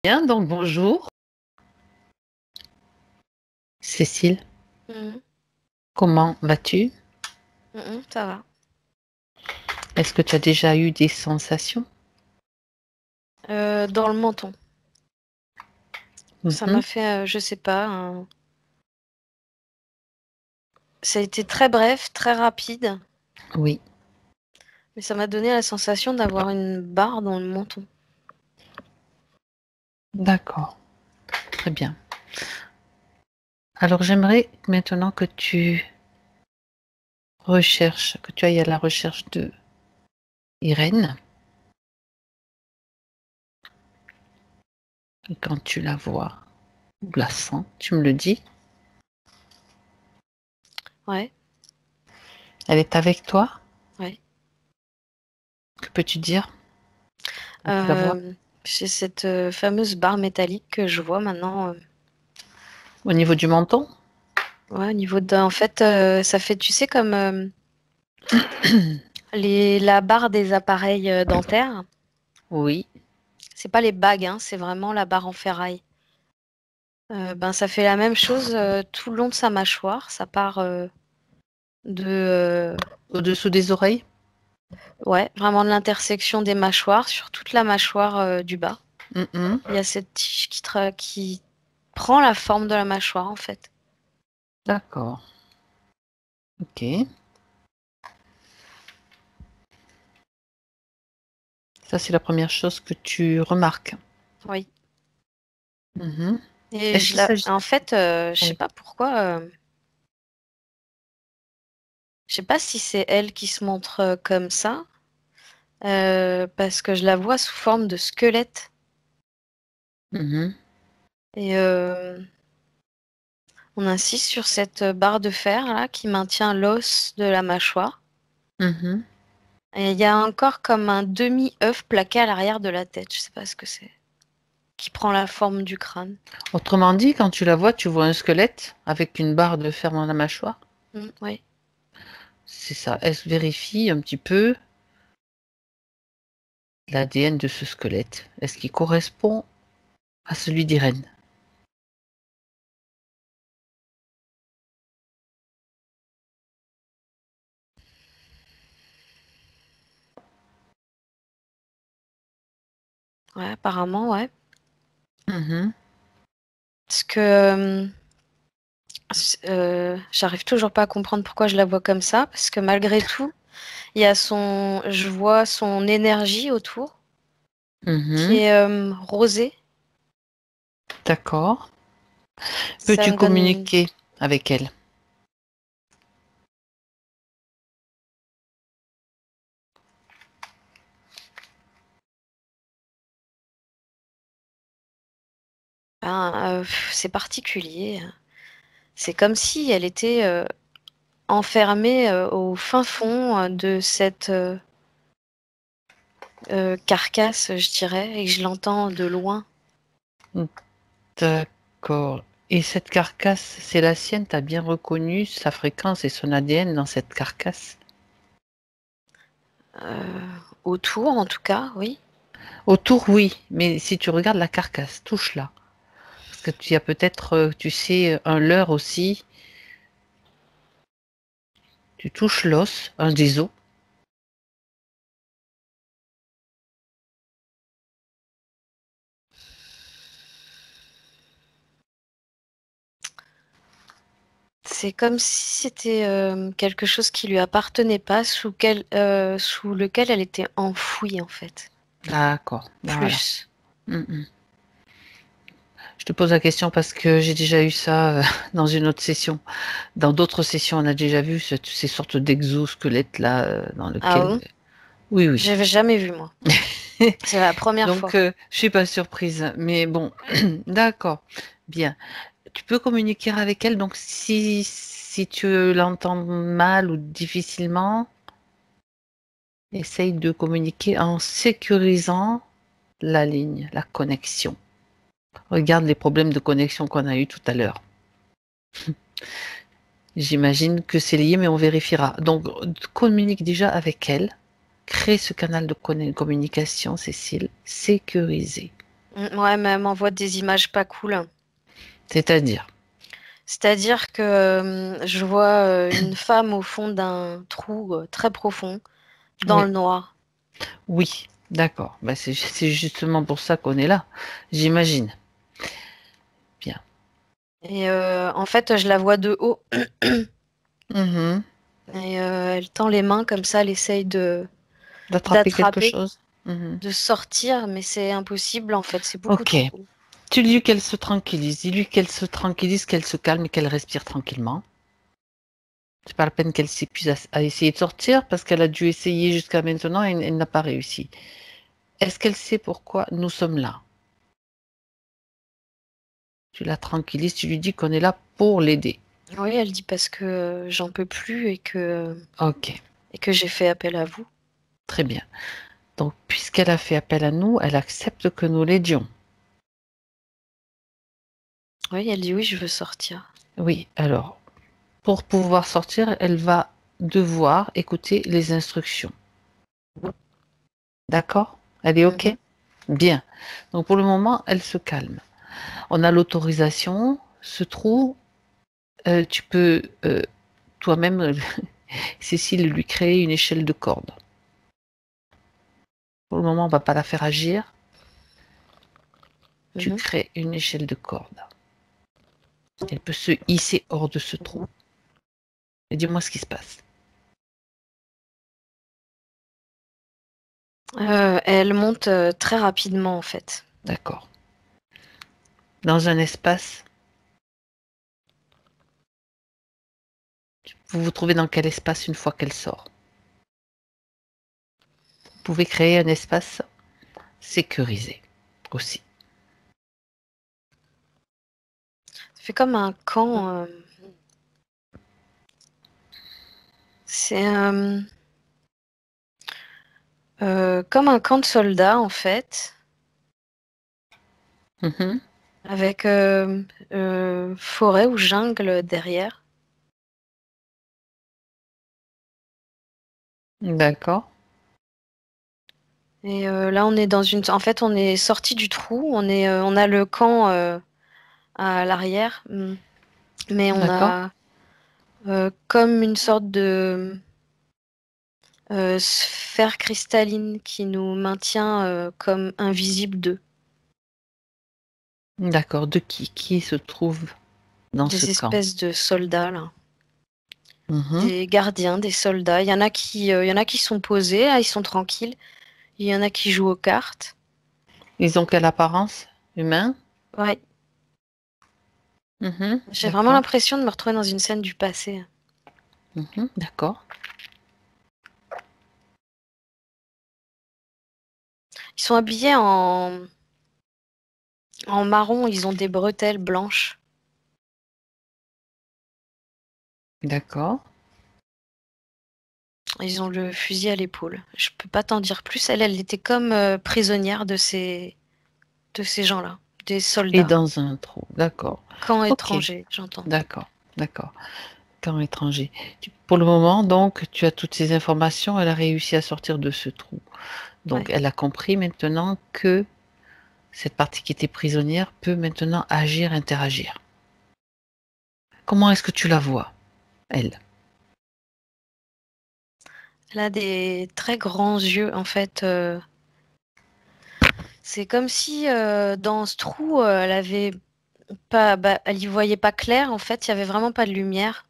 Bien, donc bonjour. Cécile, Mhm, comment vas-tu? ça va. Est-ce que tu as déjà eu des sensations? Dans le menton. Ça Mhm. m'a fait, je sais pas, ça a été très bref, très rapide, Oui, mais ça m'a donné la sensation d'avoir une barre dans le menton. d'accord, très bien. Alors j'aimerais maintenant que tu recherches, que tu ailles à la recherche de Irène. Et quand tu la vois ou la sens, tu me le dis. Ouais, Elle est avec toi? ouais. Que peux-tu dire quand tu la vois? C'est cette fameuse barre métallique que je vois maintenant. Au niveau du menton? Ouais, au niveau de. En fait, ça fait, tu sais, comme la barre des appareils dentaires. Oui, C'est pas les bagues, hein, c'est vraiment la barre en ferraille. Ben, ça fait la même chose tout le long de sa mâchoire. Ça part de au-dessous des oreilles? ouais, vraiment de l'intersection des mâchoires sur toute la mâchoire du bas. Mhm. Il y a cette tige qui prend la forme de la mâchoire en fait. D'accord, ok. Ça, c'est la première chose que tu remarques. Oui. Mhm. Et Est-ce qu'il s'agit... en fait, je sais Oui. pas pourquoi. Je sais pas si c'est elle qui se montre comme ça, parce que je la vois sous forme de squelette. Mhm. Et on insiste sur cette barre de fer là qui maintient l'os de la mâchoire. Mhm. Et il y a encore comme un demi-œuf plaqué à l'arrière de la tête. Je sais pas ce que c'est. Qui prend la forme du crâne. Autrement dit, quand tu la vois, tu vois un squelette avec une barre de fer dans la mâchoire. Oui. C'est ça. Elle vérifie un petit peu l'ADN de ce squelette. Est-ce qu'il correspond à celui d'Irène? Ouais, apparemment, ouais. Mhm. Parce que j'arrive toujours pas à comprendre pourquoi je la vois comme ça. Parce que malgré tout, je vois son énergie autour qui Mhm. est rosée. D'accord. Ça Peux-tu me donne communiquer avec elle? c'est particulier. C'est comme si elle était enfermée au fin fond de cette carcasse, je dirais, et que je l'entends de loin. D'accord. Et cette carcasse, c'est la sienne? Tu as bien reconnu sa fréquence et son ADN dans cette carcasse? Euh, Autour, en tout cas, oui. Autour, oui, mais si tu regardes la carcasse, touche-la. Parce que tu as peut-être, tu sais, un leurre aussi. Tu touches l'os, un des os. C'est comme si c'était quelque chose qui lui appartenait pas, sous lequel elle était enfouie, en fait. D'accord, voilà. Plus. Mhm. Je te pose la question parce que j'ai déjà eu ça dans une autre session. Dans d'autres sessions, on a déjà vu ces sortes d'exosquelettes là dans Ah lequel. bon? Oui, oui. J'avais jamais vu, moi. C'est la première Donc, fois. je suis pas surprise. Mais bon, d'accord. Bien. Tu peux communiquer avec elle. Donc, si tu l'entends mal ou difficilement, essaye de communiquer en sécurisant la ligne, la connexion. Regarde les problèmes de connexion qu'on a eu tout à l'heure. J'imagine que c'est lié, mais on vérifiera. Donc, communique déjà avec elle. Crée ce canal de communication, Cécile, sécurisé. Ouais, mais elle m'envoie des images pas cool. C'est-à-dire? C'est-à-dire que je vois une femme au fond d'un trou très profond, dans Oui, le noir. oui, d'accord. Bah, c'est justement pour ça qu'on est là, j'imagine. Bien. Et en fait, je la vois de haut. Mhm. Et elle tend les mains comme ça, elle essaye D'attraper quelque d'attraper, chose. Mhm. de sortir, mais c'est impossible en fait, c'est beaucoup Ok. trop. Tu dis qu'elle se tranquillise. Dis-lui qu'elle se tranquillise, qu'elle se calme et qu'elle respire tranquillement. C'est pas la peine qu'elle s'épuise à essayer de sortir parce qu'elle a dû essayer jusqu'à maintenant et elle n'a pas réussi. Est-ce qu'elle sait pourquoi nous sommes là? Tu la tranquillises, tu lui dis qu'on est là pour l'aider. Oui, elle dit parce que j'en peux plus Ok, et que j'ai fait appel à vous. très bien. Donc, puisqu'elle a fait appel à nous, elle accepte que nous l'aidions. Oui, elle dit oui, je veux sortir. Oui, alors, pour pouvoir sortir, elle va devoir écouter les instructions. D'accord? Elle est OK? Mhm. Bien. Donc, pour le moment, elle se calme. On a l'autorisation. Ce trou, tu peux toi-même, Cécile, lui créer une échelle de corde. Pour le moment, on ne va pas la faire agir. Tu Mhm. crées une échelle de corde. Elle peut se hisser hors de ce trou. Et dis-moi ce qui se passe. Elle monte très rapidement en fait. D'accord. Dans un espace, vous vous trouvez dans quel espace une fois qu'elle sort? Vous pouvez créer un espace sécurisé aussi. Ça fait comme un camp. C'est comme un camp de soldats en fait, Mhm. avec forêt ou jungle derrière. D'accord. Et là, on est dans une. En fait, on est sorti du trou. On a le camp à l'arrière, mais on D'accord. a comme une sorte de sphère cristalline qui nous maintient comme invisibles d'eux. D'accord. De qui se trouve dans ce Des camp? espèces de soldats là, Mhm. des gardiens, des soldats. Il y en a qui sont posés, là, ils sont tranquilles. Il y en a qui jouent aux cartes. Ils ont quelle apparence? Humain? Ouais, Mhm. j'ai vraiment D'accord. l'impression de me retrouver dans une scène du passé. Mhm. D'accord. Ils sont habillés en marron, ils ont des bretelles blanches. D'accord. Ils ont le fusil à l'épaule. Je peux pas t'en dire plus. Elle était comme prisonnière de ces gens-là, des Et soldats. dans un trou. D'accord. Camp Ok. étranger, j'entends. D'accord. D'accord. Camp étranger. Pour le moment, donc, tu as toutes ces informations. Elle a réussi à sortir de ce trou. Donc, Ouais. elle a compris maintenant que cette partie qui était prisonnière peut maintenant agir, interagir. Comment est-ce que tu la vois, elle? Elle a des très grands yeux, en fait. C'est comme si dans ce trou, elle avait pas, bah, elle y voyait pas clair. En fait, il y avait vraiment pas de lumière.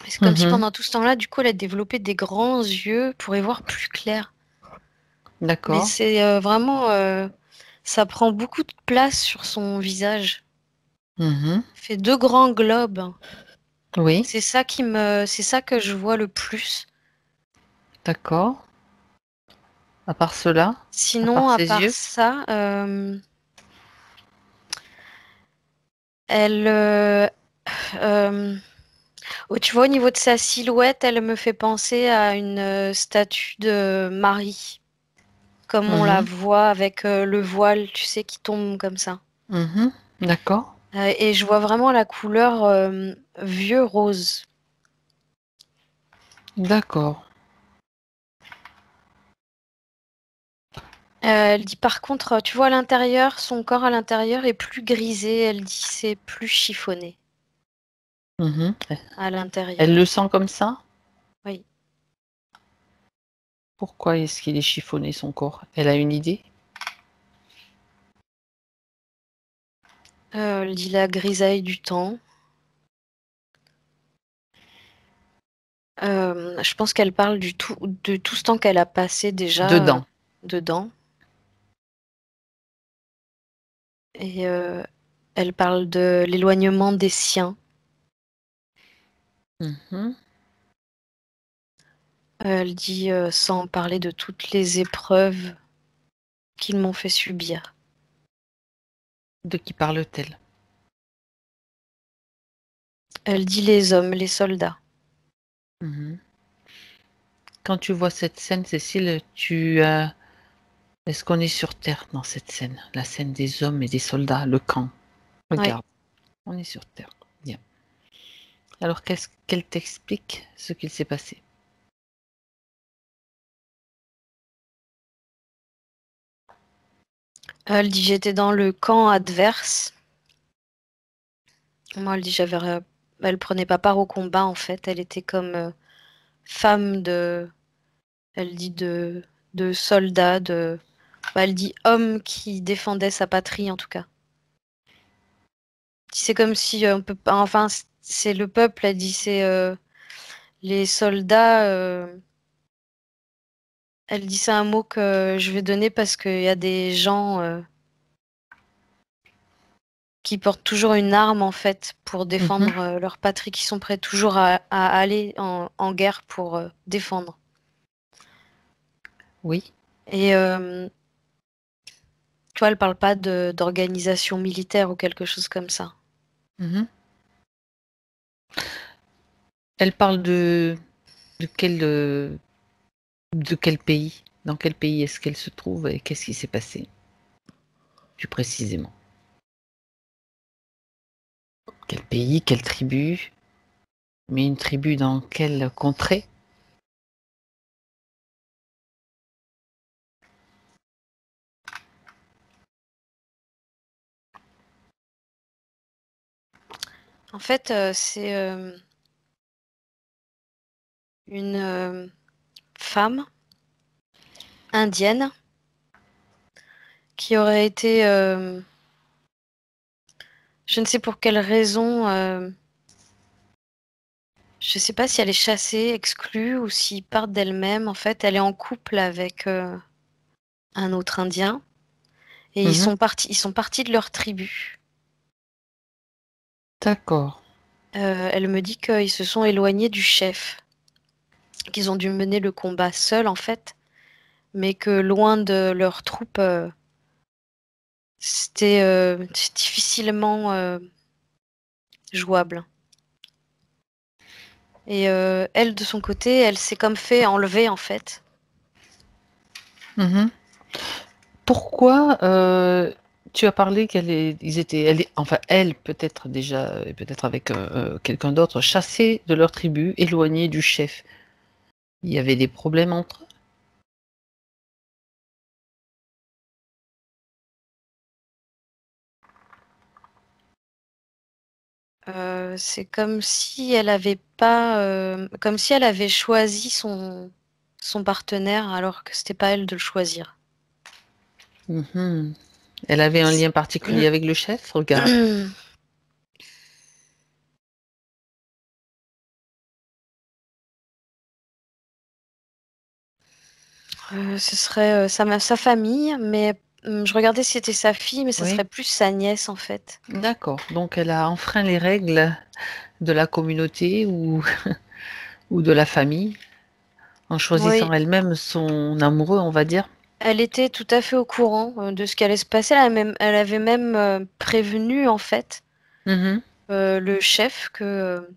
Et c'est comme si Mhm. pendant tout ce temps-là, du coup, elle a développé des grands yeux pour y voir plus clair. Mais D'accord. c'est vraiment, ça prend beaucoup de place sur son visage. Mhm. Fait deux grands globes. Oui. C'est ça que je vois le plus. D'accord. À part cela, à Sinon, part à ses part yeux. ça, elle, euh, tu vois, au niveau de sa silhouette, elle me fait penser à une statue de Marie, comme on la Mhm. voit avec le voile, tu sais, qui tombe comme ça. Mhm. D'accord. Et je vois vraiment la couleur vieux rose. D'accord. Elle dit par contre, tu vois à l'intérieur, son corps à l'intérieur est plus grisé. Elle dit c'est plus chiffonné Mhm. à Elle l'intérieur. le sent comme ça? Oui. Pourquoi est-ce qu'il est chiffonné son corps? Elle a une idée? Elle dit la grisaille du temps. Je pense qu'elle parle de tout ce temps qu'elle a passé déjà Dedans. dedans. Et elle parle de l'éloignement des siens. Mhm. Elle dit sans parler de toutes les épreuves qu'ils m'ont fait subir. De qui parle-t-elle? Elle dit les hommes, les soldats. Mhm. Quand tu vois cette scène, Cécile, est-ce qu'on est sur Terre dans cette scène? La scène des hommes et des soldats, le camp. Oui. Regarde, on est sur Terre. Bien. Alors qu'est-ce qu'elle t'explique ce qu'il s'est passé? Elle dit j'étais dans le camp adverse. Moi, elle dit elle prenait pas part au combat en fait. Elle était comme femme de. Elle dit de soldat, elle dit homme qui défendait sa patrie en tout cas. C'est comme si on peut pas. Enfin, c'est le peuple. Elle dit c'est les soldats. Elle dit c'est un mot que je vais donner parce qu'il y a des gens qui portent toujours une arme en fait pour Mhm. défendre leur patrie, qui sont prêts toujours à aller en guerre pour défendre. Oui. Et tu vois, elle parle pas d'organisation militaire ou quelque chose comme ça. Mhm. Elle parle de de quel pays? Dans quel pays est-ce qu'elle se trouve et qu'est-ce qui s'est passé plus précisément? Quel pays? Quelle tribu? Mais une tribu dans quelle contrée? En fait, c'est une femme indienne qui aurait été, je ne sais pour quelle raison, je ne sais pas si elle est chassée, exclue ou s'ils partent d'elle-même. En fait, elle est en couple avec un autre Indien et Mhm. ils sont partis de leur tribu. D'accord. Elle me dit qu'ils se sont éloignés du chef, qu'ils ont dû mener le combat seuls en fait, mais que loin de leurs troupes, c'était difficilement jouable. Et elle, de son côté, elle s'est comme fait enlever en fait. Mhm. Pourquoi, tu as parlé ils étaient enfin elle peut-être déjà et peut-être avec, quelqu'un d'autre, chassés de leur tribu, éloignés du chef. Il y avait des problèmes entre eux? C'est comme si elle avait pas, comme si elle avait choisi son partenaire alors que c'était pas elle de le choisir. Mmh. Elle avait un lien particulier avec le chef? Regarde. Ce serait, sa famille, mais je regardais si c'était sa fille, mais ça Oui? serait plus sa nièce, en fait. D'accord, donc elle a enfreint les règles de la communauté ou ou de la famille, en Oui, choisissant elle-même son amoureux, on va dire? elle était tout à fait au courant, de ce qui allait se passer. Elle avait même, prévenu, en fait, Mmh. le chef que,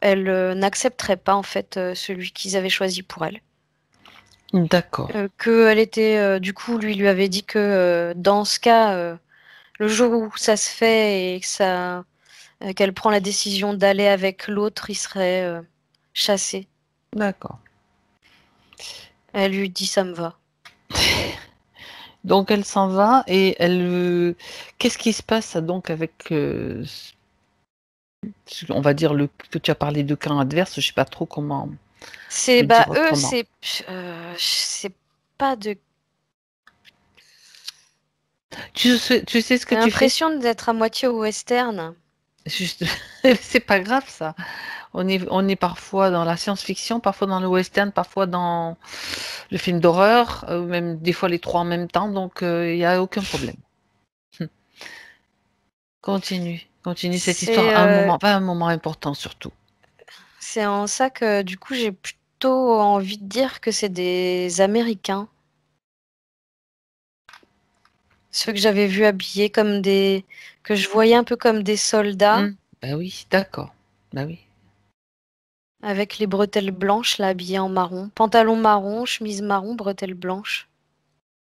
elle, n'accepterait pas, en fait, celui qu'ils avaient choisi pour elle. D'accord, Qu'elle était, du coup, lui avait dit que, dans ce cas, le jour où ça se fait et que qu'elle prend la décision d'aller avec l'autre, il serait, chassé. d'accord. Elle lui dit: «Ça me va». Donc elle s'en va et qu'est-ce qui se passe donc avec, on va dire que tu as parlé de camp adverse, je sais pas trop comment C'est le dire eux, autrement. c'est pas de. Tu sais ce que J'ai tu fais? l'impression d'être à moitié au western. Juste, c'est pas grave ça. On est parfois dans la science-fiction, parfois dans le western, parfois dans le film d'horreur, même des fois les trois en même temps, donc il n'y a aucun problème. Continue, continue cette C'est histoire, un moment important surtout. c'est en ça que du coup j'ai plutôt envie de dire que c'est des Américains. Ceux que j'avais vus habillés comme que je voyais un peu comme des soldats, Bah oui, d'accord. Bah oui. avec les bretelles blanches, là, habillés en marron. Pantalon marron, chemise marron, bretelles blanches.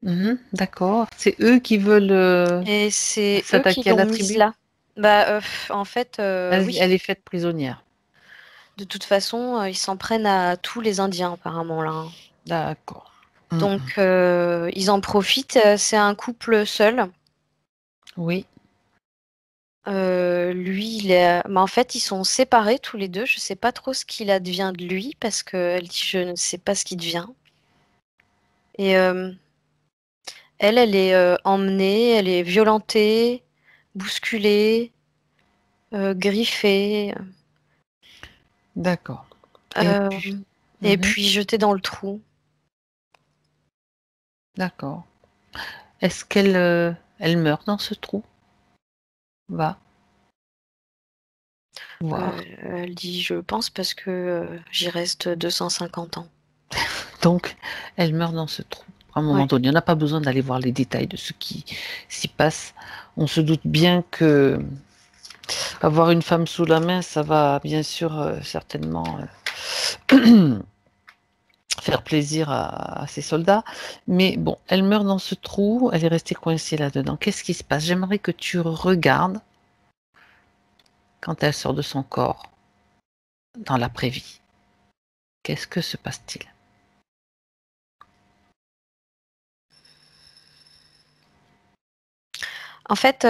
Mhm, d'accord. C'est eux qui veulent Et c'est eux qui s'attaquer à l'ont la mise tribu. là. En fait, Elle, oui. elle est faite prisonnière. De toute façon, ils s'en prennent à tous les Indiens, apparemment, là, hein. D'accord. Donc, ils en profitent. C'est un couple seul. Oui. Lui, mais en fait, ils sont séparés tous les deux. Je sais pas trop ce qu'il advient de lui parce qu'elle dit je ne sais pas ce qui devient. Et elle est emmenée, elle est violentée, bousculée, griffée, D'accord. Et euh, puis, et mhm, puis jetée dans le trou. d'accord. Est-ce qu'elle elle meurt dans ce trou? Va voir. Elle dit je pense parce que j'y reste 250 ans. Donc, elle meurt dans ce trou. À un moment Ouais. donné, on n'a pas besoin d'aller voir les détails de ce qui s'y passe. On se doute bien que avoir une femme sous la main, ça va bien sûr certainement faire plaisir à ces soldats. Mais bon, elle meurt dans ce trou, elle est restée coincée là-dedans. Qu'est-ce qui se passe? J'aimerais que tu regardes quand elle sort de son corps dans l'après-vie. Qu'est-ce que se passe-t-il? En fait,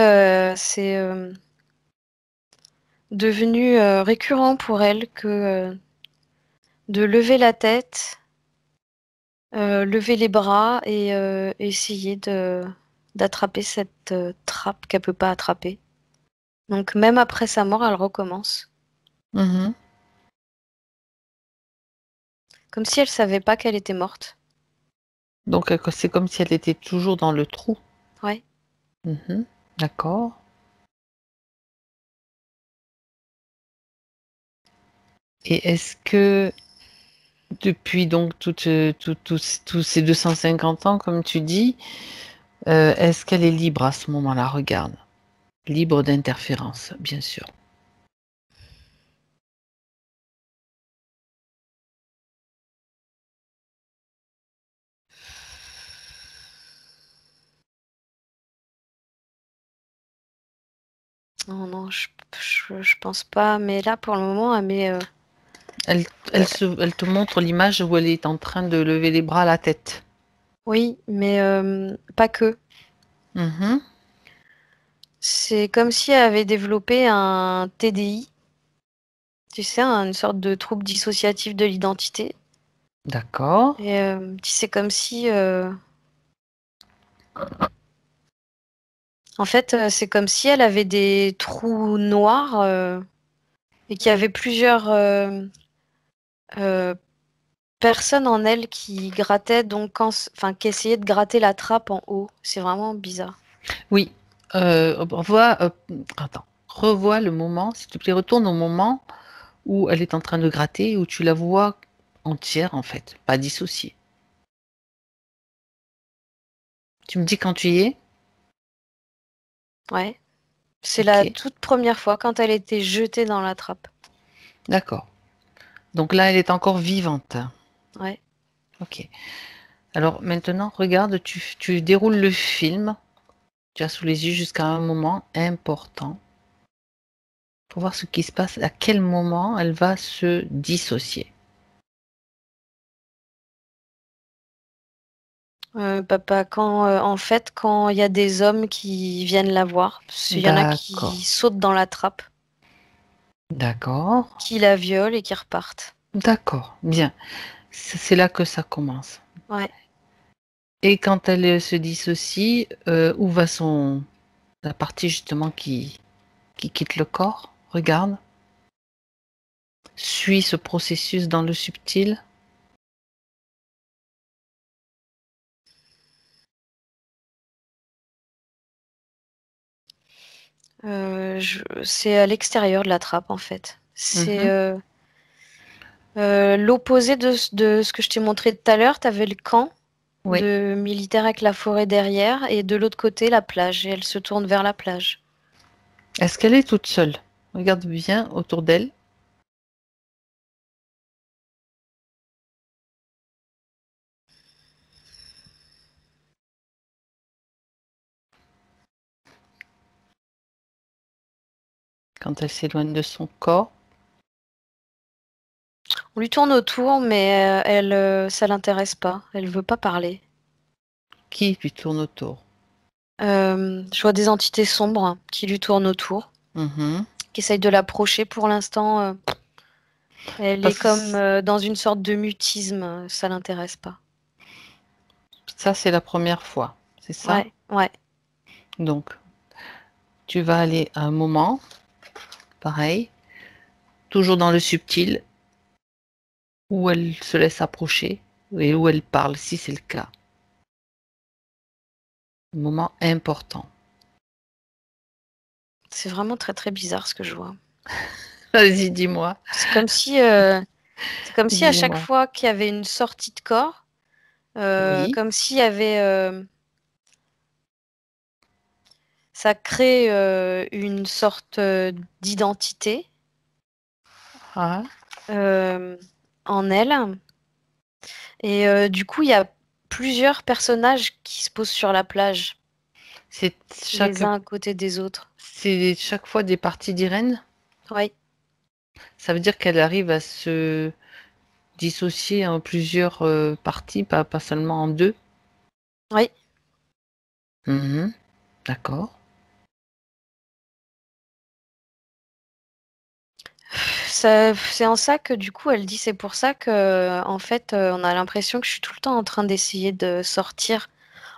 c'est devenu récurrent pour elle que de lever la tête, lever les bras et essayer d'attraper cette trappe qu'elle peut pas attraper. Donc même après sa mort, elle recommence. Mhm. Comme si elle savait pas qu'elle était morte. Donc, c'est comme si elle était toujours dans le trou. Ouais. Mhm. D'accord. Et est-ce que depuis donc tous ces 250 ans, comme tu dis, est-ce qu'elle est libre à ce moment-là? Regarde. Libre d'interférence, bien sûr. Non, non, je pense pas. Mais là, pour le moment, elle met. Elle, elle te montre l'image où elle est en train de lever les bras à la tête. Oui, mais pas que. Mhm. C'est comme si elle avait développé un TDI, tu sais, une sorte de trouble dissociatif de l'identité. D'accord. Et c'est comme si, en fait, c'est comme si elle avait des trous noirs et qu'il y avait plusieurs euh, personnes en elle qui grattaient, donc enfin, qui essayaient de gratter la trappe en haut. C'est vraiment bizarre. Oui. Attends. Revois le moment, s'il te plaît, retourne au moment où elle est en train de gratter, où tu la vois entière en fait, pas dissociée. Tu me dis quand tu y es? Ouais. C'est la Ok, toute première fois quand elle était jetée dans la trappe. d'accord. Donc là, elle est encore vivante. Ouais. Ok. Alors maintenant, regarde, tu déroules le film. Tu as sous les yeux jusqu'à un moment important pour voir ce qui se passe, à quel moment elle va se dissocier. Papa, en fait, quand il y a des hommes qui viennent la voir, parce qu'il y en a D'accord. qui sautent dans la trappe, D'accord. qui la violent et qui repartent. D'accord. Bien. C'est là que ça commence. Ouais. Et quand elle se dissocie, où va la partie justement qui quitte le corps? Regarde. Suis ce processus dans le subtil. C'est à l'extérieur de la trappe, en fait. C'est Mhm. l'opposé de ce que je t'ai montré tout à l'heure. Tu avais le camp Oui. de militaires avec la forêt derrière, et de l'autre côté, la plage. Et elle se tourne vers la plage. Est-ce qu'elle est toute seule? Regarde bien autour d'elle. Quand elle s'éloigne de son corps. On lui tourne autour, mais ça l'intéresse pas. Elle veut pas parler. Qui lui tourne autour? Je vois des entités sombres qui lui tournent autour, Mhm. qui essayent de l'approcher. Pour l'instant, elle est comme Parce- dans une sorte de mutisme. Ça l'intéresse pas. Ça, c'est la première fois. C'est ça? Ouais, ouais. Donc, tu vas aller à un moment, pareil, toujours dans le subtil, où elle se laisse approcher et où elle parle, si c'est le cas. Un moment important. C'est vraiment très très bizarre ce que je vois. Vas-y, dis-moi. C'est comme si à chaque Dis-moi. fois qu'il y avait une sortie de corps, Oui. comme s'il y avait, ça crée une sorte d'identité Ah, euh, en elle. Et du coup, il y a plusieurs personnages qui se posent sur la plage, c'est les uns à côté des autres. c'est chaque fois des parties d'Irène. Oui, Ça veut dire qu'elle arrive à se dissocier en plusieurs parties, pas seulement en deux. oui. Mhm. D'accord. C'est en ça que du coup, elle dit, c'est pour ça que, en fait, on a l'impression que je suis tout le temps en train d'essayer de sortir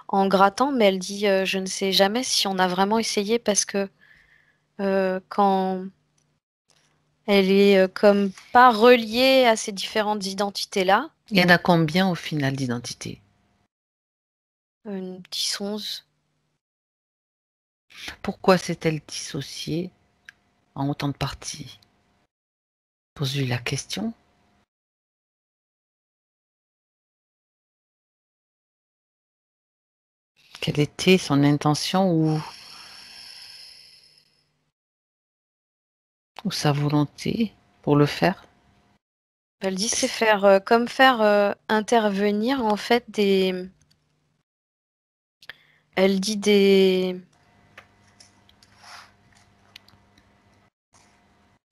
en grattant, mais elle dit, je ne sais jamais si on a vraiment essayé parce que quand elle est comme pas reliée à ces différentes identités-là, Il y en a combien au final d'identités? une 10-11. Pourquoi s'est-elle dissociée en autant de parties? Pose-lui la question. Quelle était son intention ou sa volonté pour le faire? Elle dit, c'est faire comme faire intervenir en fait des. Elle dit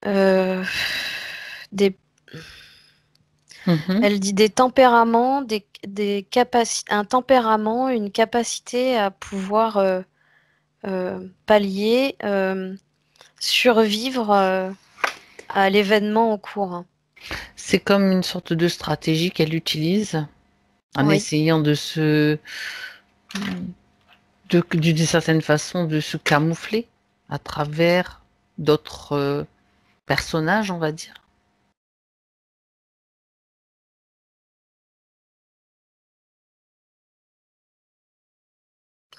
euh, des. Mhm. Elle dit des tempéraments, des capacités, un tempérament, une capacité à pouvoir pallier, survivre à l'événement en cours, hein. C'est comme une sorte de stratégie qu'elle utilise en Oui. essayant d'une certaine façon, de se camoufler à travers d'autres personnages, on va dire.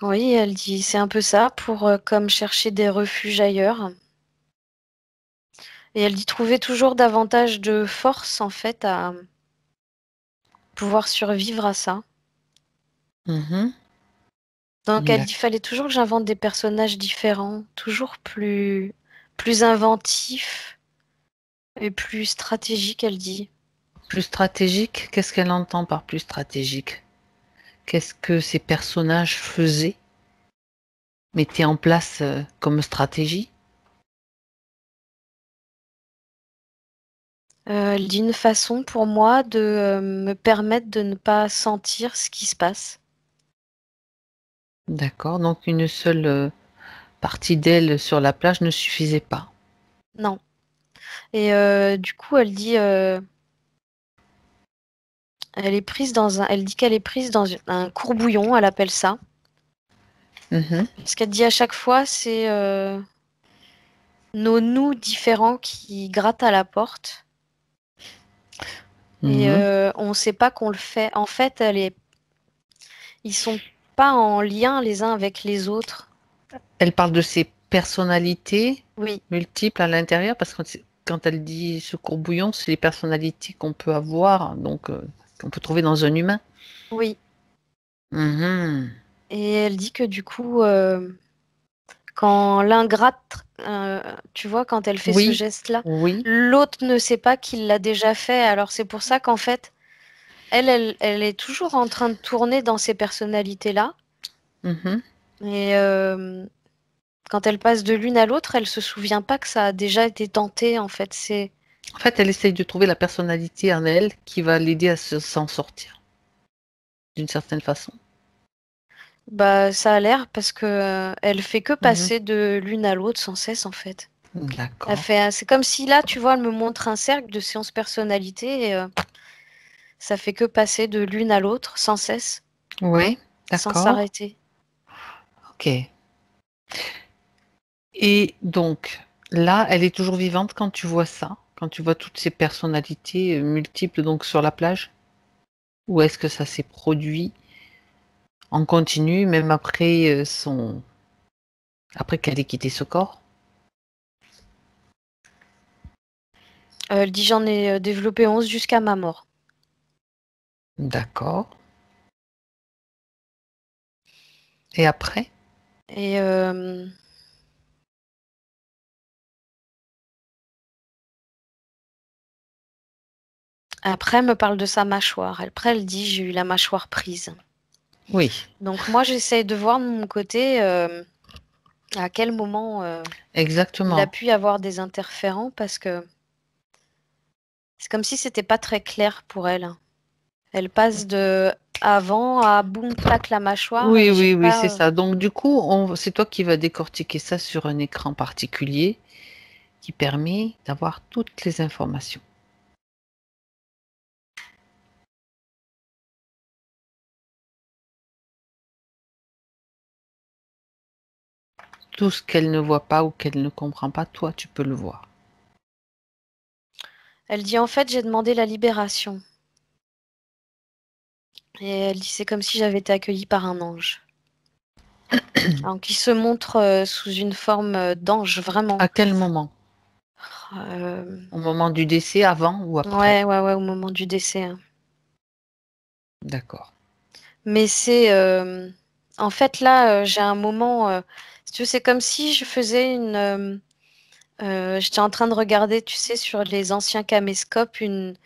Oui, elle dit c'est un peu ça pour comme chercher des refuges ailleurs. Et elle dit trouver toujours davantage de force en fait à pouvoir survivre à ça. Mhm. Donc elle dit D'accord. fallait toujours que j'invente des personnages différents, toujours plus inventifs et plus stratégiques, elle dit. Plus stratégique, qu'est-ce qu'elle entend par plus stratégique? Qu'est-ce que ces personnages faisaient, mettaient en place comme stratégie? Elle dit une façon pour moi de me permettre de ne pas sentir ce qui se passe. D'accord. Donc une seule partie d'elle sur la plage ne suffisait pas. Non. Et du coup, elle dit, elle dit qu'elle est prise dans un courbouillon, elle appelle ça. Mhm. Ce qu'elle dit à chaque fois, c'est nos nous différents qui grattent à la porte. Et Mhm. on ne sait pas qu'on le fait. En fait, ils sont pas en lien les uns avec les autres. Elle parle de ses personnalités Oui, multiples à l'intérieur, parce que quand elle dit ce courbouillon, c'est les personnalités qu'on peut avoir, donc qu'on peut trouver dans un humain. oui. Mhm. Et elle dit que du coup, quand l'un gratte, tu vois, quand elle fait ce Oui, geste-là, oui. l'autre ne sait pas qu'il l'a déjà fait. Alors c'est pour ça qu'en fait, elle est toujours en train de tourner dans ces personnalités-là. Mhm. Et quand elle passe de l'une à l'autre, elle se souvient pas que ça a déjà été tenté, en fait. En fait, elle essaye de trouver la personnalité en elle qui va l'aider à s'en sortir, d'une certaine façon. Bah, ça a l'air parce que elle fait que Mhm. passer de l'une à l'autre sans cesse, en fait. D'accord. C'est comme si là, tu vois, elle me montre un cercle de séances personnalités et ça fait que passer de l'une à l'autre sans cesse, Oui, sans d'accord. s'arrêter. Ok. Et donc, là, elle est toujours vivante quand tu vois ça, quand tu vois toutes ces personnalités multiples donc sur la plage? Ou est-ce que ça s'est produit en continu, même après après qu'elle ait quitté ce corps? Elle dit j'en ai développé 11 jusqu'à ma mort. D'accord. Et après? Et après, elle me parle de sa mâchoire. Après, elle dit j'ai eu la mâchoire prise. Oui, Donc moi, j'essaye de voir de mon côté à quel moment il a exactement. pu y avoir des interférents parce que c'est comme si c'était pas très clair pour elle. Elle passe de avant à boum, claque la mâchoire Oui, et j'ai oui, oui, c'est pas. ça. Donc, du coup, c'est toi qui vas décortiquer ça sur un écran particulier qui permet d'avoir toutes les informations. Tout ce qu'elle ne voit pas ou qu'elle ne comprend pas, toi, tu peux le voir. Elle dit en fait, j'ai demandé la libération. Et elle dit c'est comme si j'avais été accueillie par un ange. Alors, qui se montre sous une forme d'ange, vraiment. À quel moment? Euh, Au moment du décès, avant ou après? ouais, ouais, ouais, au moment du décès, hein. D'accord. Mais c'est. En fait, là, j'ai un moment. Si tu veux, c'est comme si je faisais une. J'étais en train de regarder, tu sais, sur les anciens caméscopes, une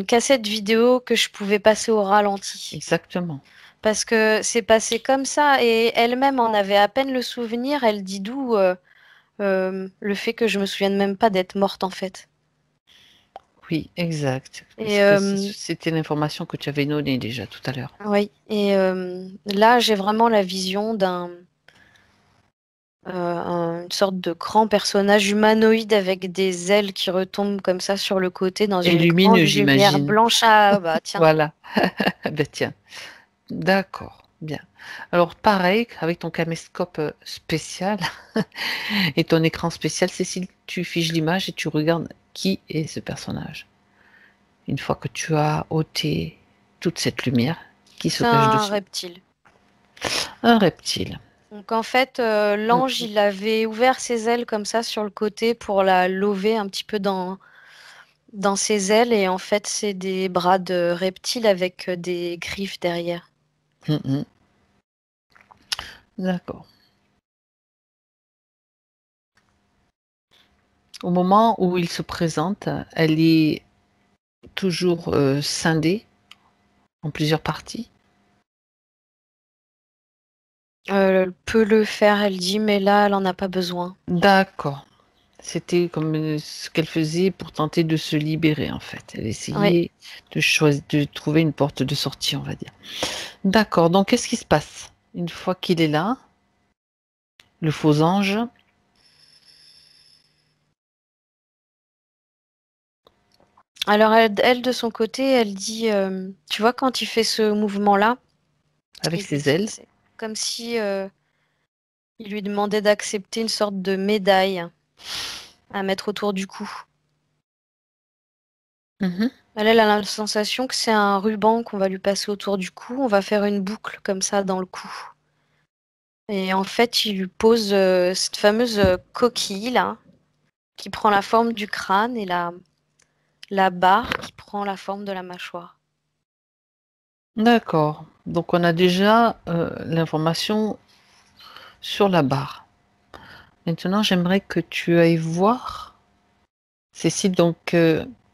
cassette vidéo que je pouvais passer au ralenti. Exactement. Parce que c'est passé comme ça et elle-même en avait à peine le souvenir. Elle dit d'où le fait que je me souvienne même pas d'être morte en fait. Oui, exact. Et Parce que c'était l'information que tu avais donnée déjà tout à l'heure. oui, et là j'ai vraiment la vision une sorte de grand personnage humanoïde avec des ailes qui retombent comme ça sur le côté dans Et une grande lumineux, lumière j'imagine. blanche. Ah bah tiens. Voilà. Ben tiens. D'accord. Bien. Alors, pareil, avec ton caméscope spécial et ton écran spécial, Cécile, tu figes l'image et tu regardes qui est ce personnage. Une fois que tu as ôté toute cette lumière qui se C'est cache un dessous. reptile. Un reptile. Donc en fait, l'ange, Mm. il avait ouvert ses ailes comme ça sur le côté pour la lever un petit peu dans ses ailes. Et en fait, c'est des bras de reptile avec des griffes derrière. Mm, mm. D'accord. Au moment où il se présente, elle est toujours scindée en plusieurs parties. Elle peut le faire, elle dit, mais là, elle en a pas besoin. D'accord. C'était comme ce qu'elle faisait pour tenter de se libérer, en fait. Elle Oui. essayait de trouver une porte de sortie, on va dire. D'accord. Donc, qu'est-ce qui se passe? une fois qu'il est là, le faux ange, Alors elle, de son côté, elle dit, tu vois, quand il fait ce mouvement-là, avec il lui ses dit, ailes, c'est comme si il lui demandait d'accepter une sorte de médaille à mettre autour du cou. mhm, Elle a la sensation que c'est un ruban qu'on va lui passer autour du cou. On va faire une boucle comme ça dans le cou. Et en fait, il lui pose cette fameuse coquille là, qui prend la forme du crâne, et la barre qui prend la forme de la mâchoire. d'accord. Donc on a déjà l'information sur la barre. Maintenant, j'aimerais que tu ailles voir, Cécile, donc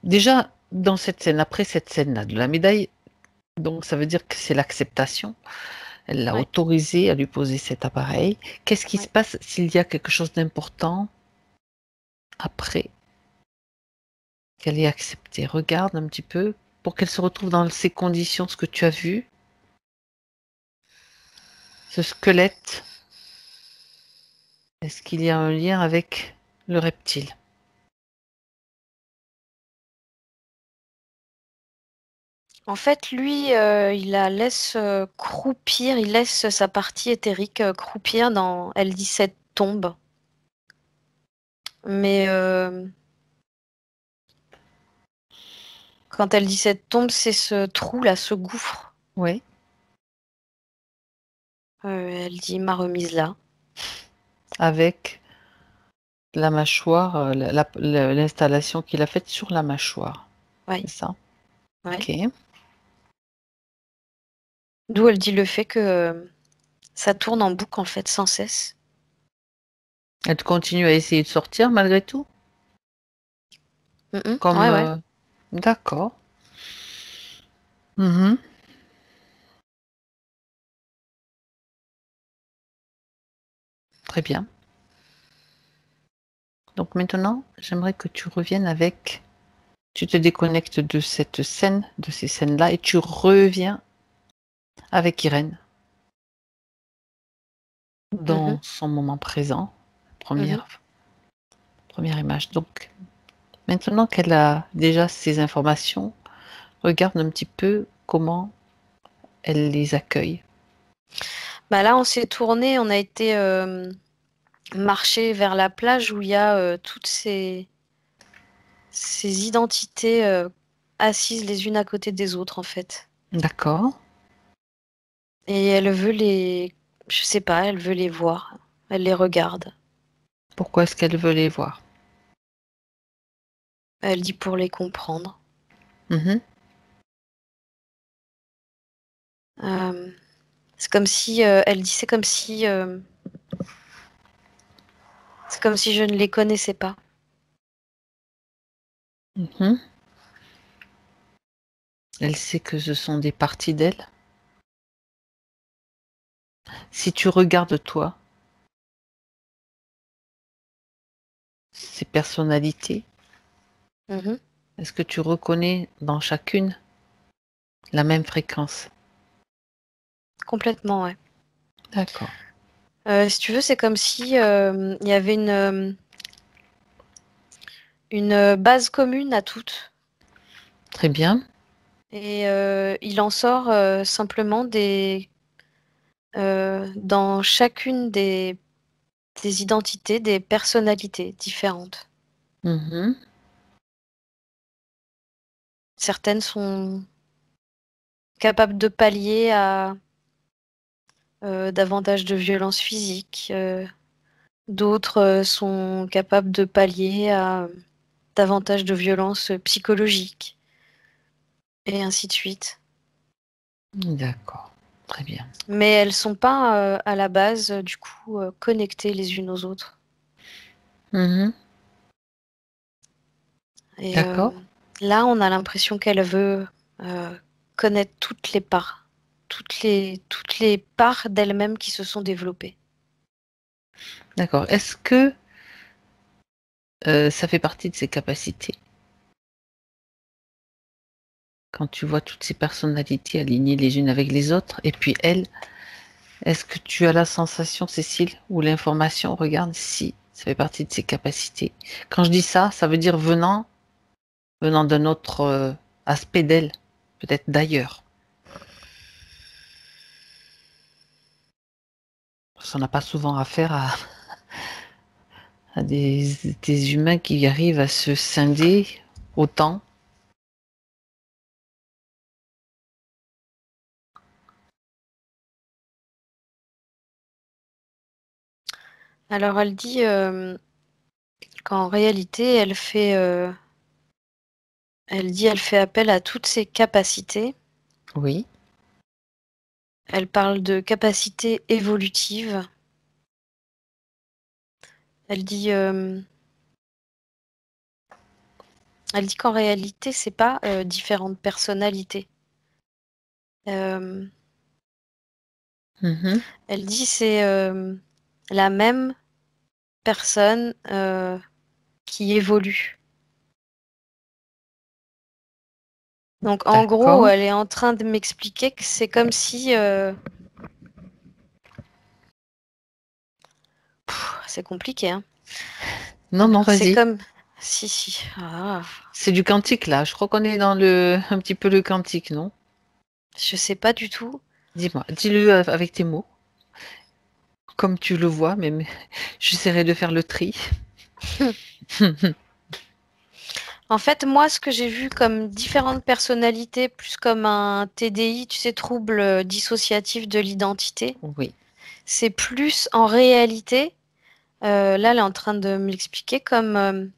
déjà dans cette scène, après cette scène-là de la médaille, donc ça veut dire que c'est l'acceptation. Elle l'a Ouais, autorisé à lui poser cet appareil. Qu'est-ce qui se ouais. passe s'il y a quelque chose d'important après qu'elle ait accepté? Regarde un petit peu pour qu'elle se retrouve dans ces conditions, ce que tu as vu, ce squelette. Est-ce qu'il y a un lien avec le reptile? En fait, lui, il la laisse croupir, il laisse sa partie éthérique croupir dans L17 tombe. Mais quand L17 tombe, c'est ce trou là, ce gouffre. Oui, Elle dit ma remise là. avec la mâchoire, l'installation qu'il a faite sur la mâchoire. Ouais, C'est ça? ouais. Ok. D'où elle dit le fait que ça tourne en boucle en fait sans cesse. Elle continue à essayer de sortir malgré tout? Comme... Ouais, ouais. d'accord. Mhm. Très bien. Donc maintenant, j'aimerais que tu reviennes avec... Tu te déconnectes de cette scène, de ces scènes-là, et tu reviens avec Irène Mhm, dans son moment présent. mhm. Première image. Donc, maintenant qu'elle a déjà ces informations, regarde un petit peu comment elle les accueille. Bah là, on s'est tourné, on a été marcher vers la plage où il y a toutes ces identités assises les unes à côté des autres en fait. D'accord. Et elle veut je sais pas, elle veut les voir, elle les regarde. Pourquoi est-ce qu'elle veut les voir? Elle dit pour les comprendre. Mhm. Euh, c'est comme si, elle dit, c'est comme si je ne les connaissais pas. Mhm. Elle sait que ce sont des parties d'elle. Si tu regardes toi, ces personnalités, Mhm. est-ce que tu reconnais dans chacune la même fréquence? Complètement, ouais. D'accord. Si tu veux, c'est comme si il y avait une base commune à toutes. Très bien. Et il en sort simplement dans chacune des identités, des personnalités différentes. Mhm. Certaines sont capables de pallier à davantage de violence physique. D'autres sont capables de pallier à davantage de violence psychologique, et ainsi de suite. D'accord. Très bien. Mais elles sont pas à la base, du coup, connectées les unes aux autres. Mhm. Et D'accord. là, on a l'impression qu'elle veut euh, connaître toutes les parts, toutes les parts d'elle-même qui se sont développées. D'accord. Est-ce que ça fait partie de ses capacités? Quand tu vois toutes ces personnalités alignées les unes avec les autres, et puis elle, Est-ce que tu as la sensation, Cécile, ou l'information, regarde si ça fait partie de ses capacités. Quand je dis ça, ça veut dire venant d'un autre aspect d'elle, peut-être d'ailleurs. Parce qu'on n'a pas souvent affaire à des humains qui arrivent à se scinder autant. Alors elle dit qu'en réalité, elle fait appel à toutes ses capacités. Oui, Elle parle de capacités évolutives. Elle dit, elle dit qu'en réalité, c'est pas différentes personnalités. mhm, Elle dit c'est la même personne qui évolue. Donc en gros, d'accord. elle est en train de m'expliquer que c'est comme si c'est compliqué, hein. Non, non, C'est vas-y. comme si. Ah, C'est du quantique là. Je crois qu'on est dans le un petit peu le quantique, non? je sais pas du tout. Dis-moi, dis-le avec tes mots, comme tu le vois, mais j'essaierai de faire le tri. En fait, moi, ce que j'ai vu comme différentes personnalités, plus comme un TDI, tu sais, trouble dissociatif de l'identité, Oui, c'est plus en réalité, là, elle est en train de me l'expliquer comme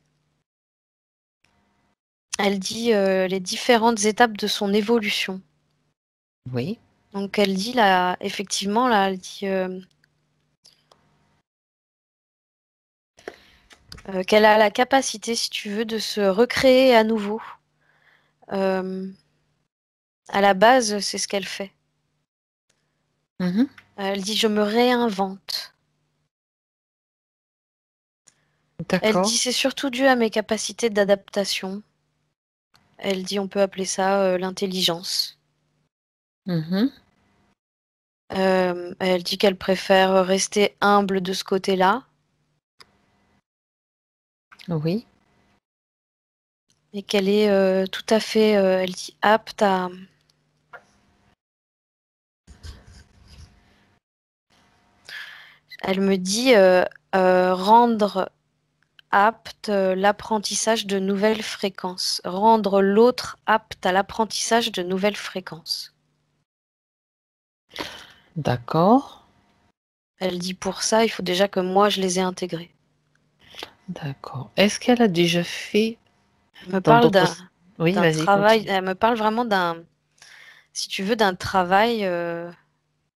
elle dit les différentes étapes de son évolution. oui. Donc, elle dit là, effectivement, là, elle dit qu'elle a la capacité, si tu veux, de se recréer à nouveau. Euh, à la base, c'est ce qu'elle fait. Mhm. Elle dit je me réinvente. Elle D'accord. dit c'est surtout dû à mes capacités d'adaptation. Elle dit on peut appeler ça l'intelligence. Mhm. Elle dit qu'elle préfère rester humble de ce côté-là Oui, et qu'elle est tout à fait, elle dit, apte à... Elle me dit rendre apte l'apprentissage de nouvelles fréquences. Rendre l'autre apte à l'apprentissage de nouvelles fréquences. d'accord. Elle dit pour ça, il faut déjà que moi, je les ai intégrés. D'accord. Est-ce qu'elle a déjà fait Elle me dans parle d'autres... Oui, d'un vas-y, travail, continue. elle me parle vraiment d'un, si tu veux, d'un travail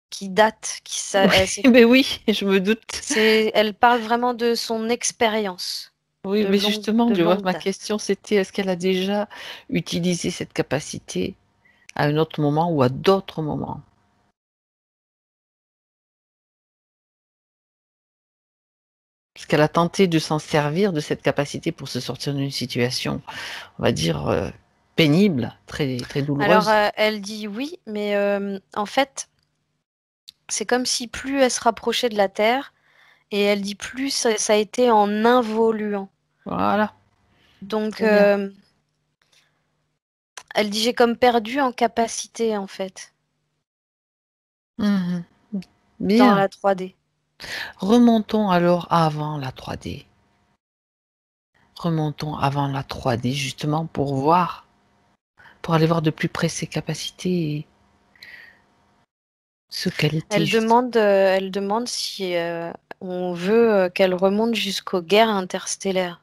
qui date, Oui, ben oui, je me doute. elle parle vraiment de son expérience Oui, mais justement, de tu vois, longue ma date. question c'était est-ce qu'elle a déjà utilisé cette capacité à un autre moment ou à d'autres moments? Parce qu'elle a tenté de s'en servir de cette capacité pour se sortir d'une situation, on va dire, pénible, très, très Alors, douloureuse. elle dit oui, mais en fait, c'est comme si plus elle se rapprochait de la Terre, et elle dit plus ça a été en involuant. Voilà, Donc, très bien. elle dit j'ai comme perdu en capacité, en fait, Mhm. dans Bien. la 3D. Remontons alors avant la 3D. Remontons avant la 3D justement pour voir, pour aller voir de plus près ses capacités et ce qu'elle était juste. Elle demande si on veut qu'elle remonte jusqu'aux guerres interstellaires.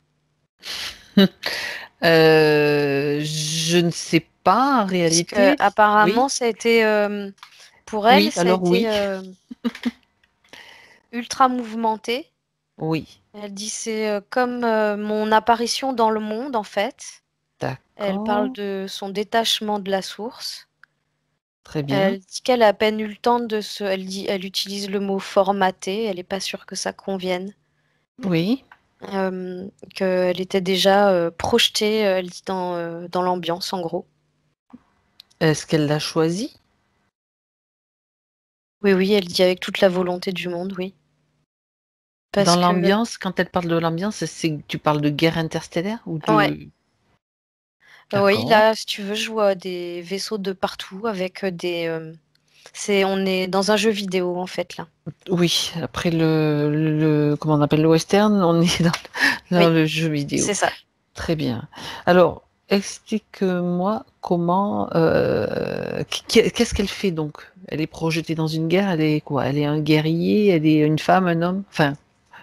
Je ne sais pas en Parce que réalité. Oui, apparemment, ça a été pour elle, oui, ça a alors été oui, ultra mouvementé. oui, Elle dit c'est comme mon apparition dans le monde en fait. Elle parle d'accord, de son détachement de la source. très bien. Elle dit qu'elle a à peine eu le temps de se. Elle dit, elle utilise le mot formaté. Elle n'est pas sûre que ça convienne. Oui, Qu'elle était déjà projetée, elle dit dans l'ambiance en gros. est-ce qu'elle l'a choisi? Oui, oui, elle dit avec toute la volonté du monde, oui. Dans Parce que, l'ambiance, quand elle parle de l'ambiance, tu parles de guerre interstellaire ou ouais, de... oui, D'accord. là, si tu veux, je vois des vaisseaux de partout avec on est dans un jeu vidéo, en fait, là. Oui, après comment on appelle le western, on est dans Oui, le jeu vidéo. c'est ça. Très bien. Alors, explique-moi comment, qu'est-ce qu'elle fait donc? Elle est projetée dans une guerre, elle est quoi? Elle est un guerrier, elle est une femme, un homme, enfin,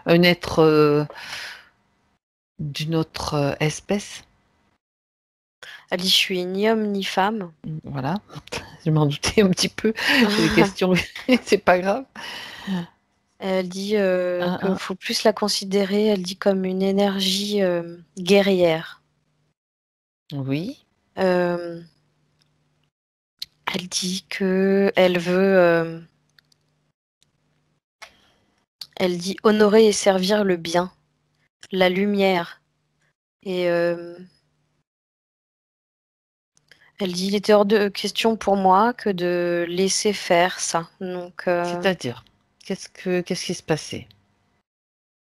un être d'une autre espèce. Elle dit, je suis ni homme ni femme. Voilà, je m'en doutais un petit peu. C'est des questions, c'est pas grave. Elle dit qu'il Un, faut plus la considérer, elle dit comme une énergie guerrière. oui, Euh, Elle dit que elle dit honorer et servir le bien, la lumière. Et elle dit il était hors de question pour moi que de laisser faire ça. Donc c'est-à-dire, qu'est-ce qui se passait?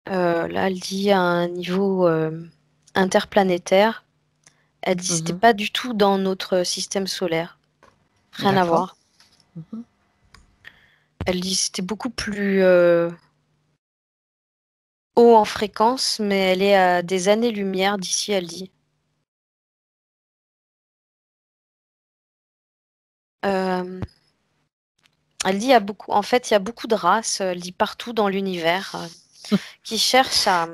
là, elle dit à un niveau interplanétaire, elle dit c'était Mhm, pas du tout dans notre système solaire, rien à d'accord. voir. Mhm. Elle dit c'était beaucoup plus haut en fréquence, mais elle est à des années-lumière d'ici, elle dit. Euh, Elle dit il y a beaucoup, en fait, il y a beaucoup de races, elle dit partout dans l'univers, qui cherchent à.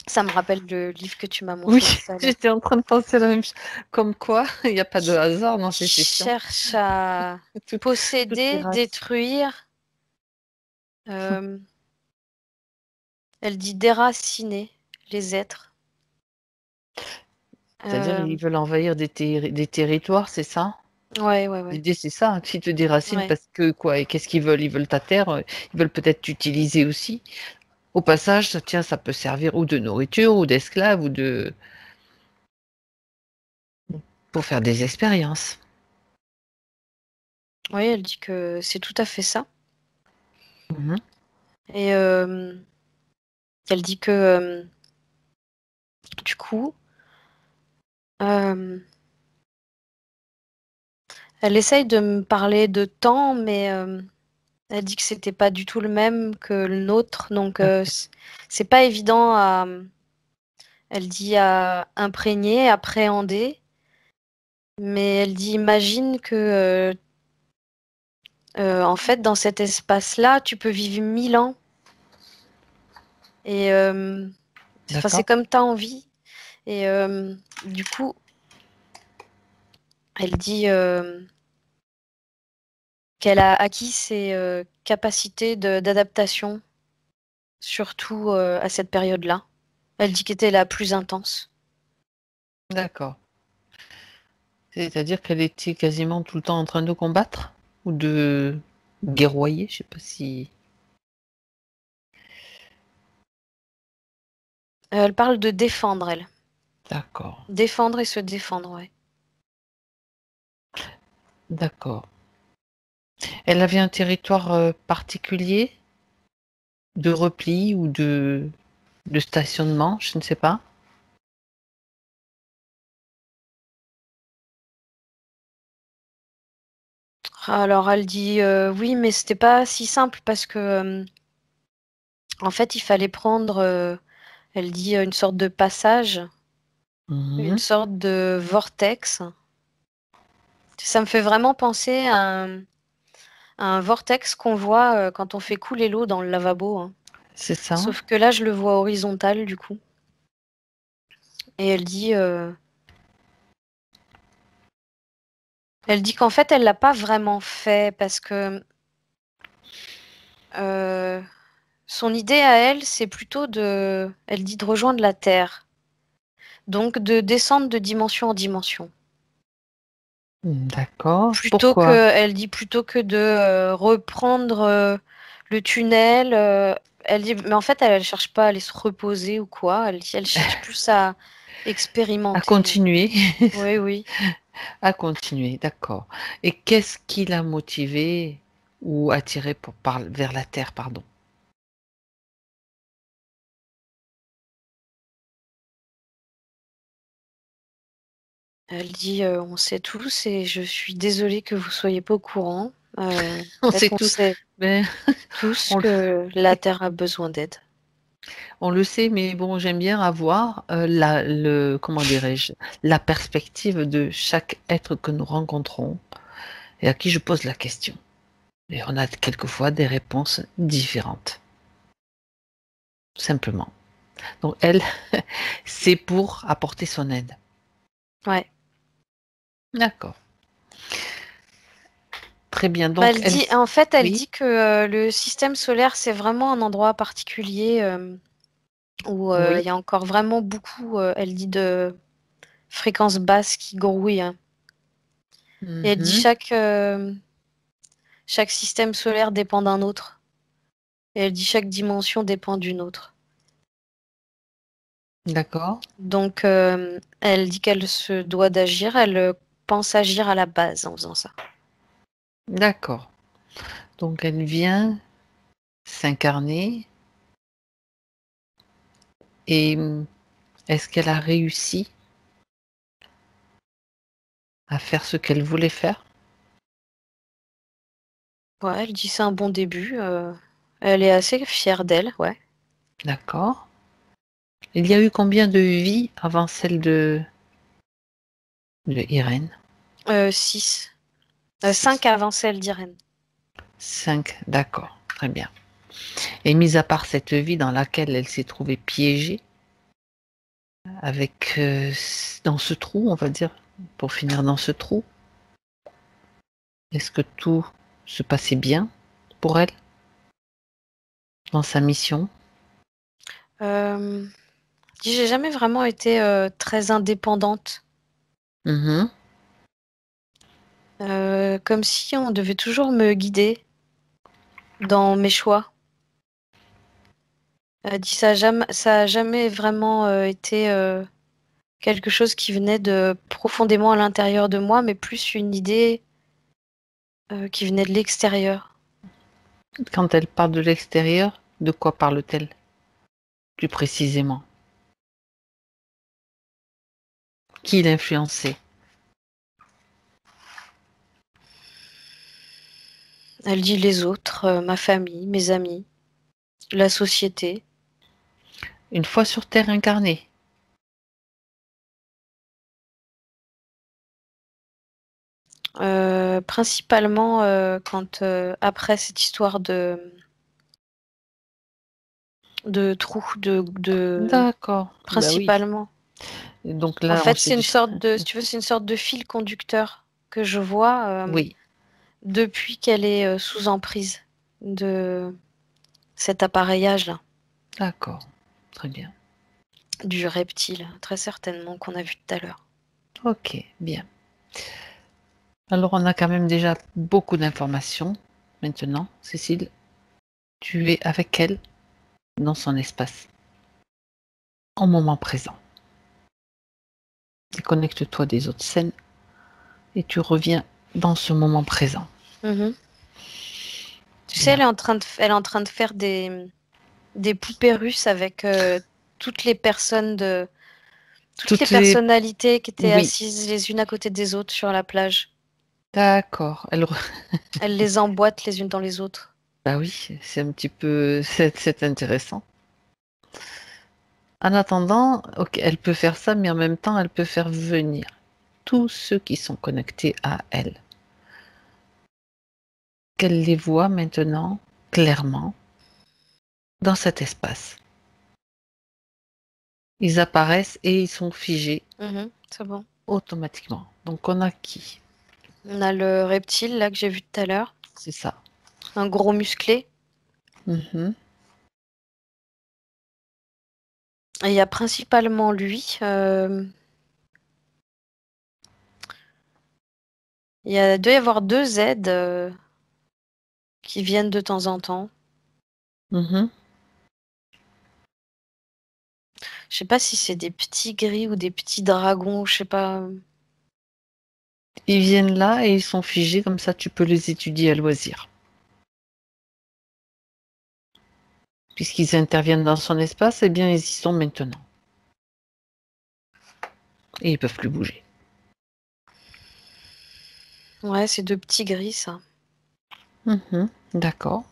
Ça me rappelle le livre que tu m'as Oui, montré tout à l'heure. j'étais en train de penser la même chose. Comme quoi, il n'y a pas de Qui, hasard dans qui ces sessions. cherchent à Toutes, toutes les posséder, races. détruire. euh, Elle dit déraciner les êtres. C'est-à-dire, Euh, ils veulent envahir des territoires, c'est ça? ouais, ouais, ouais, L'idée, c'est ça, hein, qu'ils te déracinent ouais. parce que quoi? Et qu'est-ce qu'ils veulent? Ils veulent ta terre, ils veulent peut-être t'utiliser aussi. Au passage, tiens, ça peut servir ou de nourriture, ou d'esclaves, ou de... pour faire des expériences. Oui, elle dit que c'est tout à fait ça. Mhm. Et elle dit que du coup, euh, elle essaye de me parler de temps, mais elle dit que c'était pas du tout le même que le nôtre, donc c'est pas évident à, elle dit à imprégner, appréhender, mais elle dit imagine que en fait dans cet espace-là, tu peux vivre 1000 ans et enfin, c'est D'accord. comme tu as envie. Et du coup, elle dit qu'elle a acquis ses capacités d'adaptation, surtout à cette période-là. Elle dit qu'elle était la plus intense. D'accord. C'est-à-dire qu'elle était quasiment tout le temps en train de combattre ou de guerroyer, je sais pas si. Elle parle de défendre, elle. D'accord, Défendre et se défendre, ouais. d'accord. Elle avait un territoire particulier de repli ou de stationnement, je ne sais pas. Alors elle dit oui, mais c'était pas si simple parce que en fait il fallait prendre, elle dit une sorte de passage, une Mhm. sorte de vortex. Ça me fait vraiment penser à un vortex qu'on voit quand on fait couler l'eau dans le lavabo, hein. C'est ça. Sauf que là je le vois horizontal du coup. Et elle dit qu'en fait elle l'a pas vraiment fait parce que euh, son idée à elle c'est plutôt elle dit de rejoindre la Terre. Donc de descendre de dimension en dimension. D'accord. Pourquoi? Elle dit plutôt que de reprendre le tunnel, elle dit, mais en fait, elle cherche pas à aller se reposer ou quoi. Elle cherche plus à À expérimenter. continuer. Oui, oui. À continuer, d'accord. Et qu'est-ce qui l'a motivée? ou attiré vers la Terre, pardon. Elle dit on sait tous et je suis désolée que vous soyez pas au courant. On En fait, sait on tout, sait mais tous on le que la Terre a besoin d'aide. on le sait, mais bon, j'aime bien avoir comment dirais-je, la perspective de chaque être que nous rencontrons et à qui je pose la question. Et on a quelquefois des réponses différentes, simplement. Donc elle, c'est pour apporter son aide. Ouais. D'accord. Très bien. Bah, Donc elle, en fait, elle oui, dit que le système solaire, c'est vraiment un endroit particulier où il oui. y a encore vraiment beaucoup, elle dit, de fréquences basses qui grouillent, hein. Et elle dit Mhm. chaque système solaire dépend d'un autre. Et elle dit chaque dimension dépend d'une autre. D'accord. Donc, elle dit qu'elle se doit d'agir. Elle pense agir à la base en faisant ça. D'accord. Donc elle vient s'incarner et est-ce qu'elle a réussi à faire ce qu'elle voulait faire? Ouais, elle dit c'est un bon début. Elle est assez fière d'elle, ouais. D'accord. Il y a eu combien de vies avant celle de Irène? 6. 5 6. avant celle d'Irène. 5. D'accord. Très bien. Et mis à part cette vie dans laquelle elle s'est trouvée piégée, avec dans ce trou, on va dire, pour finir dans ce trou, est-ce que tout se passait bien pour elle dans sa mission? Euh, j'ai jamais vraiment été très indépendante. Mhm. Comme si on devait toujours me guider dans mes choix. Elle dit ça a jamais vraiment été quelque chose qui venait de profondément à l'intérieur de moi, mais plus une idée qui venait de l'extérieur. Quand elle parle de l'extérieur, de quoi parle-t-elle plus précisément? Qui l'influençait? Elle dit les autres, ma famille, mes amis, la société. Une fois sur Terre incarnée. Principalement quand après cette histoire de trou, D'accord. Bah oui. principalement. Et donc En là, on fait, s'est c'est une dit, sorte de, si tu veux, c'est une sorte de fil conducteur que je vois oui, depuis qu'elle est sous emprise de cet appareillage-là, d'accord. Très bien. du reptile, très certainement, qu'on a vu tout à l'heure. Ok, bien. Alors, on a quand même déjà beaucoup d'informations. Maintenant, Cécile, tu es avec elle dans son espace, en moment présent. Déconnecte-toi des autres scènes et tu reviens dans ce moment présent. Mhm. Tu sais, Bien. elle est en train de faire des poupées russes avec toutes les Toutes les... personnalités qui étaient Oui, assises les unes à côté des autres sur la plage. d'accord. Elle les emboîte les unes dans les autres. Bah oui, c'est un petit peu... C'est intéressant. En attendant, ok, elle peut faire ça, mais en même temps, elle peut faire venir tous ceux qui sont connectés à elle. Qu'elle les voit maintenant clairement dans cet espace. Ils apparaissent et ils sont figés Mhm, c'est bon. automatiquement. Donc on a qui? On a le reptile là que j'ai vu tout à l'heure, C'est ça. un gros musclé. Mhm. Et il y a principalement lui. Doit y avoir deux aides qui viennent de temps en temps. Mhm. Je sais pas si c'est des petits gris ou des petits dragons, je sais pas. Ils viennent là et ils sont figés, comme ça tu peux les étudier à loisir. Puisqu'ils interviennent dans son espace, eh bien, ils y sont maintenant. Et ils peuvent plus bouger. Ouais, c'est 2 petits gris, ça. D'accord.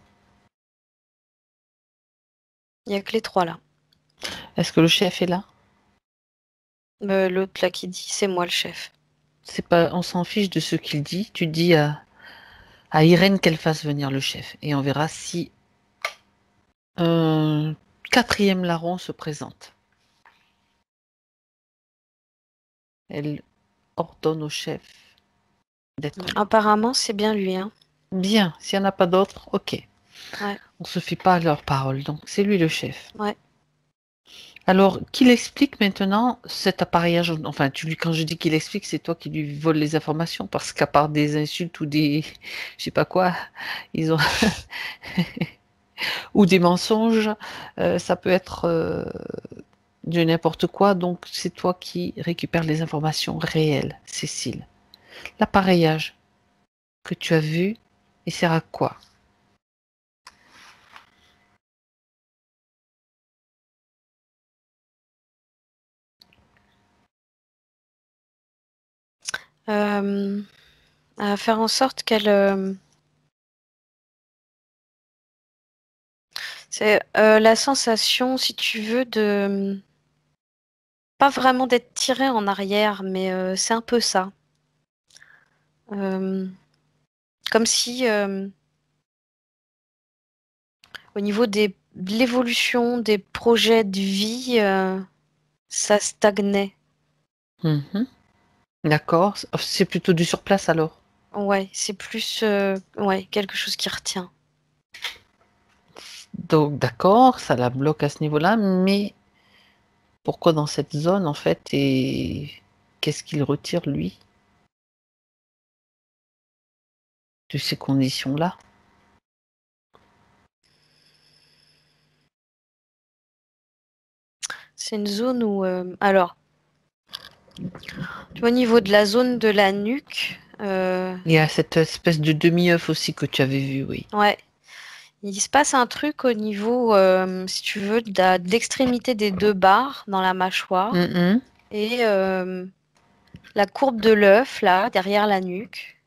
Il y a que les 3 là. Est-ce que le chef est là? L'autre là qui dit: «C'est moi le chef». C'est pas, on s'en fiche de ce qu'il dit. Tu dis à Irène qu'elle fasse venir le chef. Et on verra si un quatrième larron se présente. Elle ordonne au chef d'être là. Apparemment, c'est bien lui, hein. Bien, s'il n'y en a pas d'autres, ok. Ouais. On se fie pas à leurs paroles, donc c'est lui le chef. Ouais. Alors, qu'il explique maintenant cet appareillage. Enfin, quand je dis qu'il explique, c'est toi qui lui voles les informations, parce qu'à part des insultes ou des, je sais pas quoi, ils ont ou des mensonges, ça peut être de n'importe quoi. Donc, c'est toi qui récupères les informations réelles, Cécile. L'appareillage que tu as vu, il sert à quoi? À faire en sorte qu'elle, c'est, la sensation, si tu veux, de, pas vraiment d'être tirée en arrière, mais, c'est un peu ça. Comme si, au niveau de l'évolution des projets de vie, ça stagnait. Mhm. D'accord. C'est plutôt du sur place alors. Ouais, c'est plus, ouais, quelque chose qui retient. Donc, d'accord, ça la bloque à ce niveau-là, mais pourquoi dans cette zone en fait et qu'est-ce qu'il retire lui de ces conditions-là? C'est une zone où, alors, tu vois, au niveau de la zone de la nuque, Il y a cette espèce de demi-œuf aussi que tu avais vu, oui. ouais, il se passe un truc au niveau, si tu veux, de l'extrémité des 2 barres dans la mâchoire Mhm. et la courbe de l'œuf, là, derrière la nuque.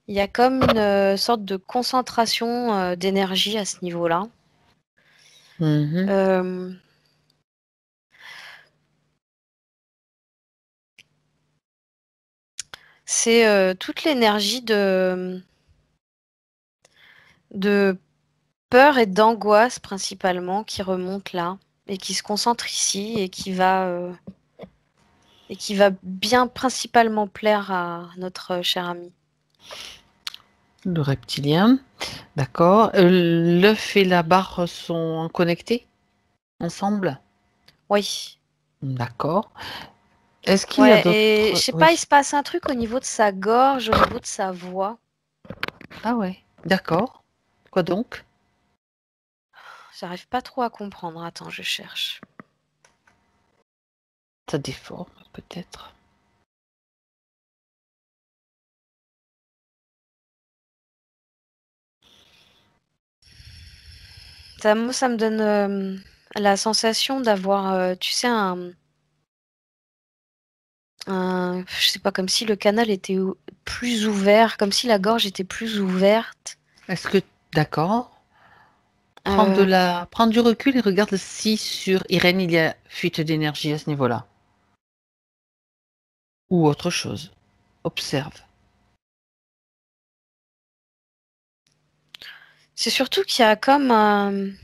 Il y a comme une, sorte de concentration, d'énergie à ce niveau-là. Mhm. Hem C'est, toute l'énergie de peur et d'angoisse principalement qui remonte là et qui se concentre ici et qui va bien principalement plaire à notre cher ami. Le reptilien, d'accord. L'œuf et la barre sont connectés ensemble? Oui. D'accord. Est-ce qu'il y a Ouais et je d'autres... sais pas, il Oui. se passe un truc au niveau de sa gorge, au niveau de sa voix. Ah ouais, d'accord. Quoi donc? J'arrive pas trop à comprendre. Attends, je cherche. Ça déforme peut-être. Moi, ça me donne, la sensation d'avoir, tu sais, je sais pas, comme si le canal était plus ouvert, comme si la gorge était plus ouverte. Est-ce que... D'accord. Euh, Prends du recul et regarde si sur Irène il y a fuite d'énergie à ce niveau-là. Ou autre chose. Observe. c'est surtout qu'il y a comme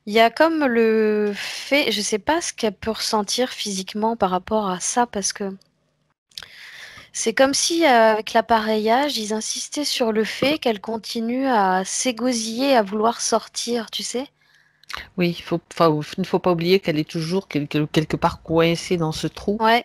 il y a comme le fait, je sais pas ce qu'elle peut ressentir physiquement par rapport à ça, parce que c'est comme si avec l'appareillage, ils insistaient sur le fait qu'elle continue à s'égosiller, à vouloir sortir, tu sais. Oui, il ne faut pas oublier qu'elle est toujours quelque part coincée dans ce trou, Ouais,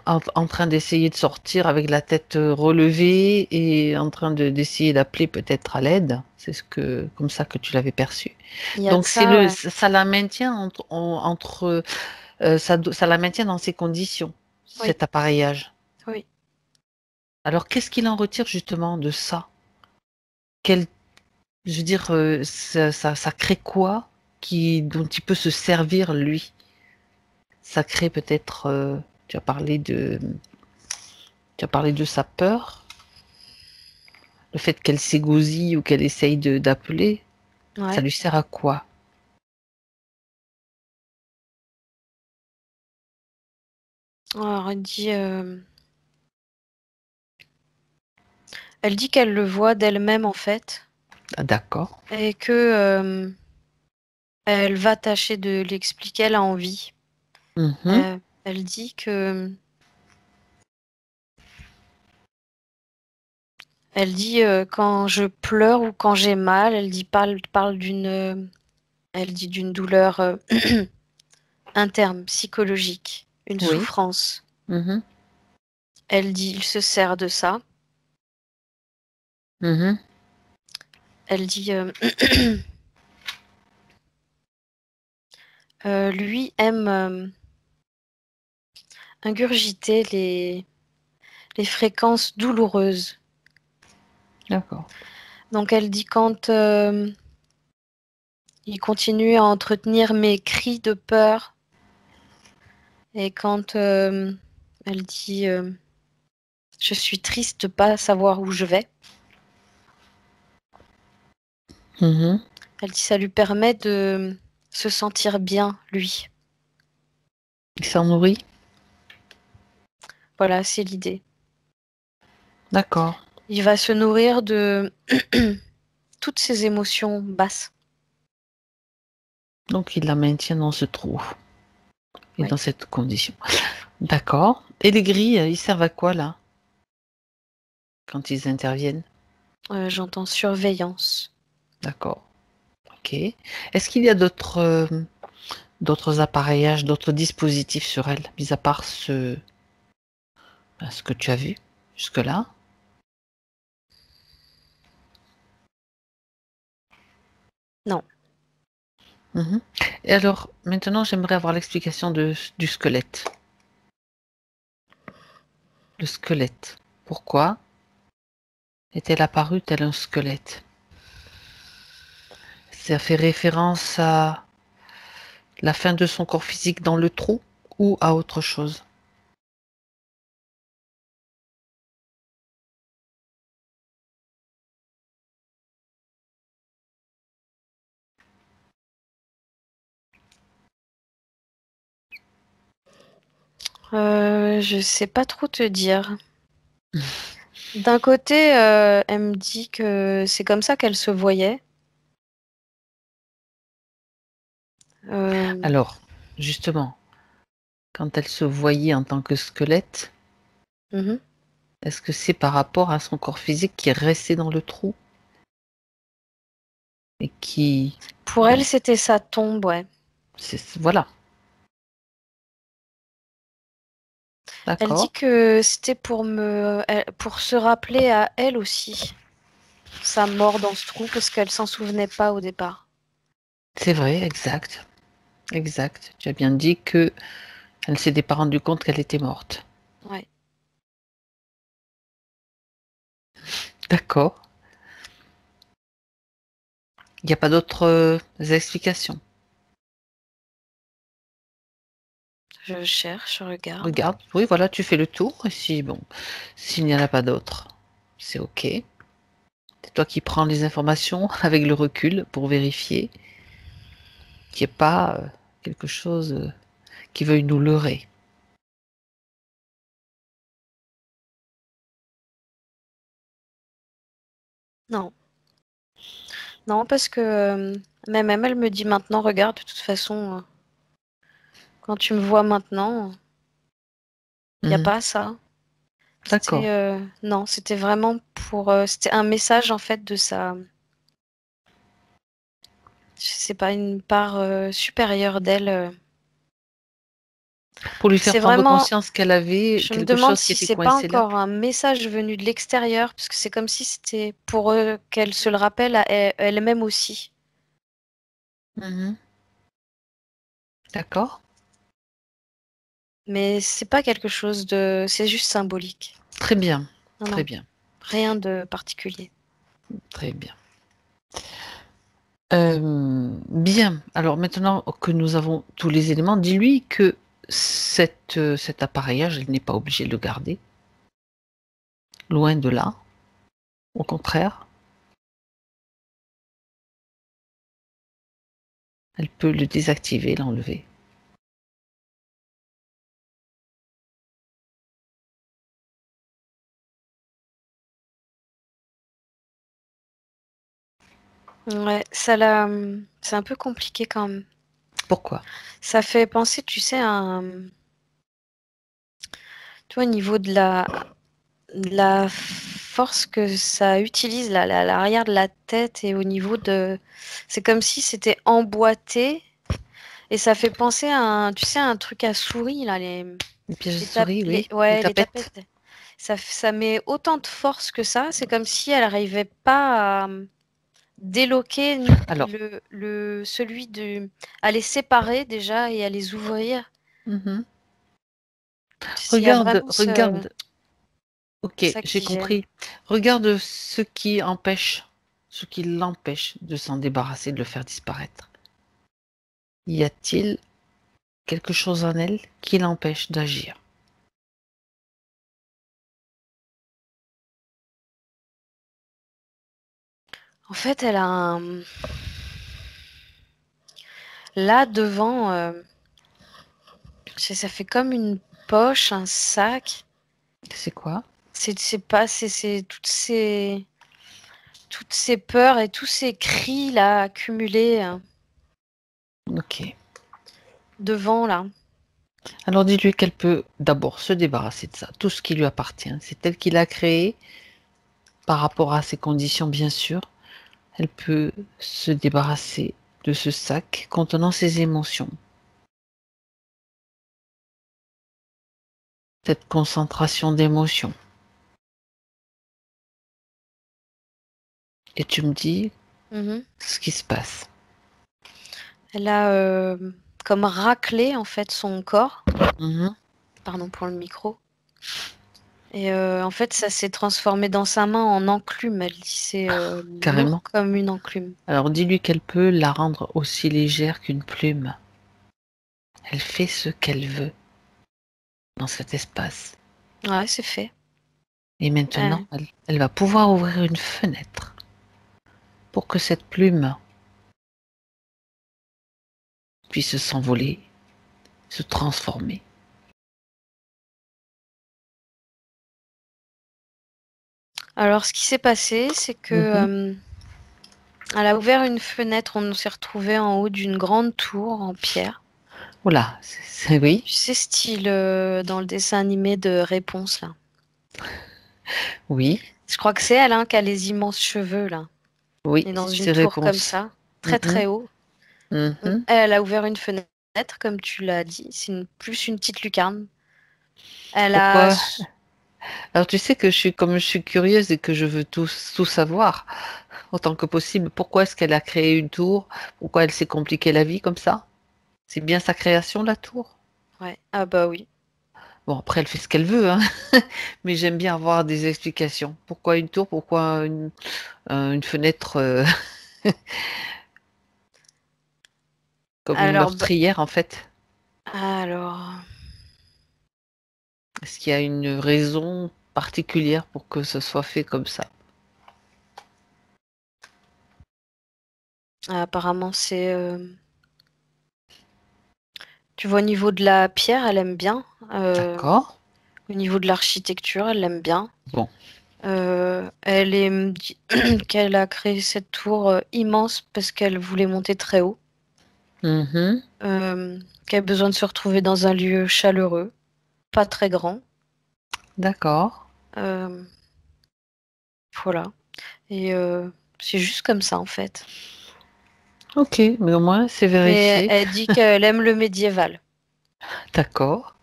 en train d'essayer de sortir avec la tête relevée et en train d'essayer d'appeler peut-être à l'aide. C'est comme ça que tu l'avais perçu. il y a de Donc ça, ouais. ça la maintient ça la maintient dans ces conditions, Oui, cet appareillage. oui. Alors qu'est-ce qu'il en retire justement de ça? quel, je veux dire, ça crée quoi dont il peut se servir lui? Ça crée peut-être, tu as parlé de, tu as parlé de sa peur, le fait qu'elle s'égosille ou qu'elle essaye d'appeler, ça Ouais. lui sert à quoi? Alors, elle dit qu'elle le voit d'elle-même en fait, Ah, d'accord. et que elle va tâcher de l'expliquer. Elle a envie. Mhm. Elle dit que quand je pleure ou quand j'ai mal, elle dit parle d'une douleur interne, psychologique, une Oui. souffrance. Mhm. Elle dit il se sert de ça. Mhm. Elle dit lui aime ingurgiter les fréquences douloureuses. D'accord. Donc elle dit quand il continue à entretenir mes cris de peur, et quand elle dit je suis triste de pas savoir où je vais, Mhm. elle dit ça lui permet de se sentir bien, lui. Il s'en nourrit? Voilà, c'est l'idée. D'accord. Il va se nourrir de toutes ses émotions basses. Donc il la maintient dans ce trou et Ouais. dans cette condition. D'accord. Et les grilles, ils servent à quoi là, quand ils interviennent? J'entends surveillance. D'accord. Ok. Est-ce qu'il y a d'autres appareillages, d'autres dispositifs sur elle, mis à part ce que tu as vu jusque-là? Non. Mhm. Et alors, maintenant, j'aimerais avoir l'explication du squelette. Le squelette. Pourquoi est-elle apparue tel un squelette? Ça fait référence à la fin de son corps physique dans le trou ou à autre chose? Je sais pas trop te dire. D'un côté, elle me dit que c'est comme ça qu'elle se voyait. Euh, Alors, justement, quand elle se voyait en tant que squelette, mhm. est-ce que c'est par rapport à son corps physique qui est resté dans le trou et qui, Pour elle, bon, c'était sa tombe, ouais. voilà, Elle dit d'accord, que c'était pour se rappeler à elle aussi sa mort dans ce trou parce qu'elle s'en souvenait pas au départ. c'est vrai, exact, exact. Tu as bien dit que elle ne s'était pas rendue compte qu'elle était morte. Ouais. D'accord. Il n'y a pas d'autres explications. Je cherche, je regarde. Regarde, oui, voilà, tu fais le tour. Et si, bon, s'il n'y en a pas d'autres, c'est OK. C'est toi qui prends les informations avec le recul pour vérifier qu'il n'y ait pas quelque chose qui veuille nous leurrer. Non. Non, parce que même elle me dit maintenant, regarde, de toute façon, quand tu me vois maintenant, il n'y a Mhm. pas ça. D'accord. Non, c'était vraiment c'était un message en fait de sa, je sais pas, une part supérieure d'elle. Pour lui faire C'est prendre vraiment, conscience qu'elle avait je me quelque demande chose qui si était c'est pas coincé là. encore un message venu de l'extérieur, parce que c'est comme si c'était pour qu'elle se le rappelle à elle-même aussi. Mhm. D'accord. Mais c'est pas quelque chose c'est juste symbolique. Très bien. Non, Très non, bien. rien de particulier. Très bien. Bien. Alors maintenant que nous avons tous les éléments, dis-lui que cet appareillage, elle n'est pas obligée de le garder. Loin de là. Au contraire, elle peut le désactiver, l'enlever. Ouais, c'est un peu compliqué quand même. Pourquoi? Ça fait penser, tu sais, toi, au niveau de la force que ça utilise, là, l'arrière de la tête et au niveau de... C'est comme si c'était emboîté et ça fait penser à tu sais, un truc à souris, là, Une pièce de souris, oui. Une ouais, les tapette. tapettes. Ça met autant de force que ça. C'est comme si elle n'arrivait pas à déloquer Alors, à les séparer déjà et à les ouvrir. mhm. Il y a Regarde, vraiment regarde. Ok, ça j'ai qui gêne. compris. Regarde ce qui empêche, ce qui l'empêche de s'en débarrasser, de le faire disparaître. Y a-t-il quelque chose en elle qui l'empêche d'agir? En fait, elle a là devant, ça fait comme une poche, un sac. C'est quoi? C'est pas, c'est toutes ces peurs et tous ces cris là accumulés Ok. devant là. Alors dis-lui qu'elle peut d'abord se débarrasser de ça, tout ce qui lui appartient. C'est elle qui l'a créé par rapport à ses conditions, bien sûr. Elle peut se débarrasser de ce sac contenant ses émotions. Cette concentration d'émotions. Et tu me dis Mhm. ce qui se passe. Elle a comme raclé en fait son corps. Mhm. Pardon pour le micro. Et en fait, ça s'est transformé dans sa main en enclume. Elle dit c'est lourd Carrément. comme une enclume. Alors dis-lui qu'elle peut la rendre aussi légère qu'une plume. Elle fait ce qu'elle veut dans cet espace. Ouais, c'est fait. Et maintenant, elle va pouvoir ouvrir une fenêtre pour que cette plume puisse s'envoler, se transformer. Alors, ce qui s'est passé, c'est que Mhm. elle a ouvert une fenêtre. On s'est retrouvé en haut d'une grande tour en pierre. Oula, oui, Tu sais, style dans le dessin animé de Réponse là. oui, Je crois que c'est elle qui a les immenses cheveux là. oui, Et dans une c'est tour comme réponse. ça, très Mhm. très haut. Mhm. Elle a ouvert une fenêtre, comme tu l'as dit. C'est plus une petite lucarne. Elle a. Pourquoi? Alors tu sais que comme je suis curieuse et que je veux tout savoir autant que possible, pourquoi est-ce qu'elle a créé une tour? Pourquoi elle s'est compliqué la vie comme ça? C'est bien sa création, la tour? Ouais. Ah bah oui. Bon, après, elle fait ce qu'elle veut, hein. Mais j'aime bien avoir des explications. Pourquoi une tour? Pourquoi une fenêtre comme une Alors, meurtrière, en fait? alors, Est-ce qu'il y a une raison particulière pour que ce soit fait comme ça? apparemment, c'est. Tu vois, au niveau de la pierre, elle aime bien. D'accord. Au niveau de l'architecture, elle l'aime bien. Bon. Elle me dit qu'elle a créé cette tour immense parce qu'elle voulait monter très haut. Mhm. Qu'elle a besoin de se retrouver dans un lieu chaleureux, pas très grand. D'accord. Euh, voilà. Et c'est juste comme ça, en fait. Ok, mais au moins, c'est Mais vérifié. elle dit qu'elle aime le médiéval. D'accord.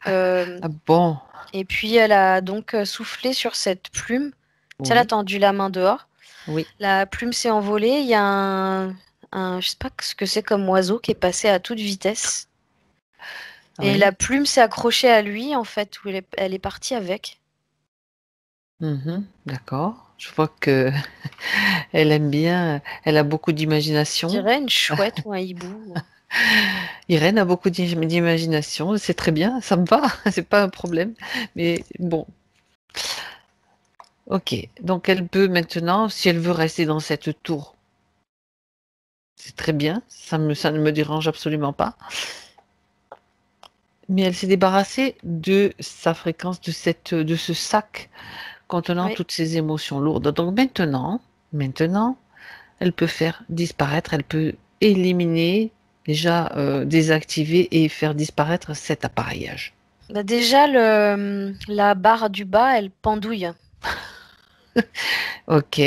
Euh, Ah bon, et puis, elle a donc soufflé sur cette plume. Tu sais, elle a oui, tendu la main dehors. oui. La plume s'est envolée. Il y a je sais pas ce que c'est comme oiseau qui est passé à toute vitesse. Et Oui. la plume s'est accrochée à lui, en fait, où elle est partie avec. Mhm. D'accord. Je vois que elle aime bien, elle a beaucoup Je d'imagination. dirais une chouette ou un hibou. Irène a beaucoup d'imagination, c'est très bien, ça me va, c'est pas un problème. Mais bon, ok. Donc elle peut maintenant, si elle veut rester dans cette tour, c'est très bien, ça ne me dérange absolument pas. Mais elle s'est débarrassée de sa fréquence, de ce sac contenant Oui. toutes ces émotions lourdes. Donc maintenant, elle peut faire disparaître, elle peut éliminer, déjà désactiver et faire disparaître cet appareillage. Bah déjà, la barre du bas, elle pendouille. Ok,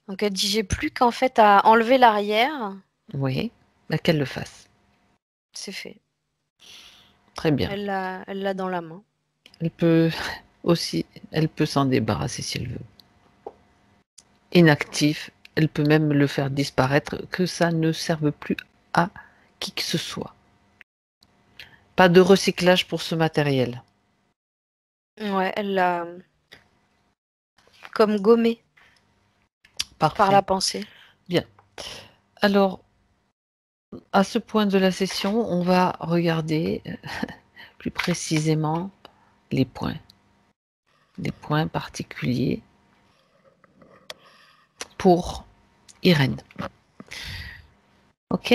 Donc elle dit, j'ai plus qu'en fait à enlever l'arrière. oui, bah, qu'elle le fasse. C'est fait. Très bien. Elle l'a dans la main. Elle peut aussi, elle peut s'en débarrasser si elle veut. Inactif, elle peut même le faire disparaître, que ça ne serve plus à qui que ce soit. Pas de recyclage pour ce matériel. Ouais, elle l'a comme gommé par Parfait. la pensée. Bien. Alors, à ce point de la session, on va regarder plus précisément les points particuliers pour Irène. Ok?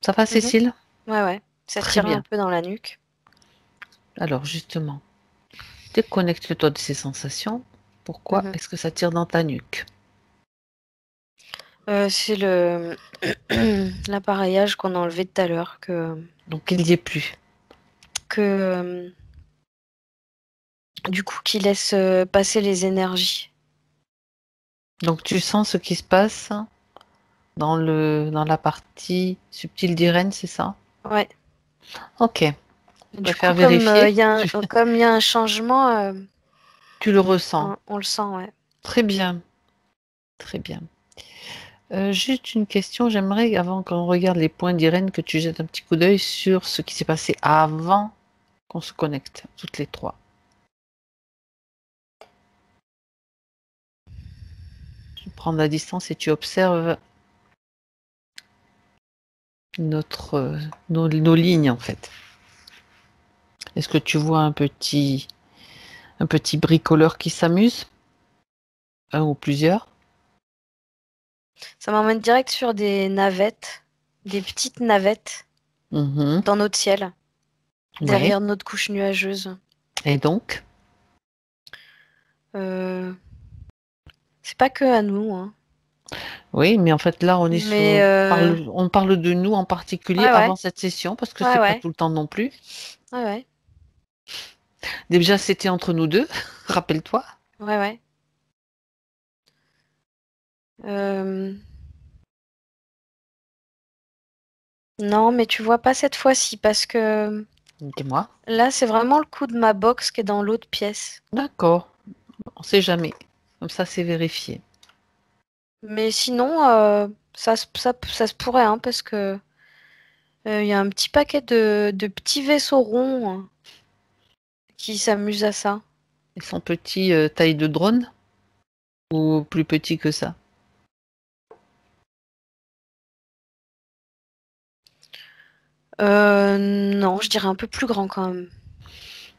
Ça va, Mhm. Cécile? Ouais, ouais. Ça Très tire un bien. peu dans la nuque. Alors, justement, déconnecte-toi de ces sensations. Pourquoi Mhm. est-ce que ça tire dans ta nuque? C'est l'appareillage qu'on a enlevé tout à l'heure Donc, il n'y est plus. que du coup qui laisse passer les énergies. Donc, tu sens ce qui se passe dans la partie subtile d'Irène, c'est ça? Ouais. Ok. Je Du coup, préfère vérifier. comme il y a un changement, Tu le ressens. on le sent, ouais. Très bien. Très bien. Juste une question, j'aimerais, avant qu'on regarde les points d'Irène, que tu jettes un petit coup d'œil sur ce qui s'est passé avant qu'on se connecte, toutes les trois. Tu prends la distance et tu observes nos lignes, en fait. Est-ce que tu vois un petit bricoleur qui s'amuse? Un ou plusieurs? Ça m'emmène direct sur des navettes, des petites navettes Mhm. dans notre ciel, Ouais. derrière notre couche nuageuse. Et donc? Euh, c'est pas que à nous, hein. Oui, mais en fait, là, Mais on parle de nous en particulier ouais, avant ouais, cette session, parce que ouais, c'est pas ouais, tout le temps non plus. ouais, ouais, Déjà, c'était entre nous deux, rappelle-toi. ouais, ouais. Euh, non, mais tu vois pas cette fois-ci parce que Dis-moi. là, c'est vraiment le coup de ma box qui est dans l'autre pièce. D'accord, on sait jamais. Comme ça, c'est vérifié. Mais sinon, ça se pourrait, hein, parce que il y a un petit paquet de petits vaisseaux ronds hein, qui s'amusent à ça. Ils sont petits, taille de drone ou plus petits que ça? Non, je dirais un peu plus grand quand même.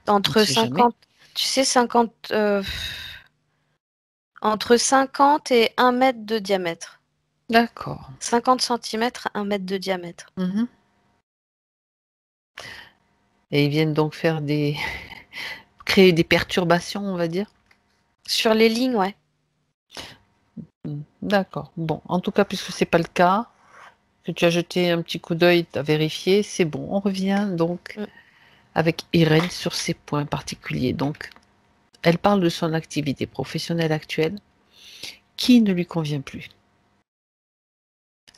On Entre sait jamais. 50, tu sais, 50, entre 50 et 1 mètre de diamètre. D'accord. 50 centimètres, 1 mètre de diamètre. Mhm. Et ils viennent donc créer des perturbations, on va dire. Sur les lignes, ouais. D'accord. Bon, en tout cas, puisque c'est pas le cas, que tu as jeté un petit coup d'œil, tu as vérifié, c'est bon. On revient donc Mm. avec Irène sur ces points particuliers. Donc, elle parle de son activité professionnelle actuelle qui ne lui convient plus.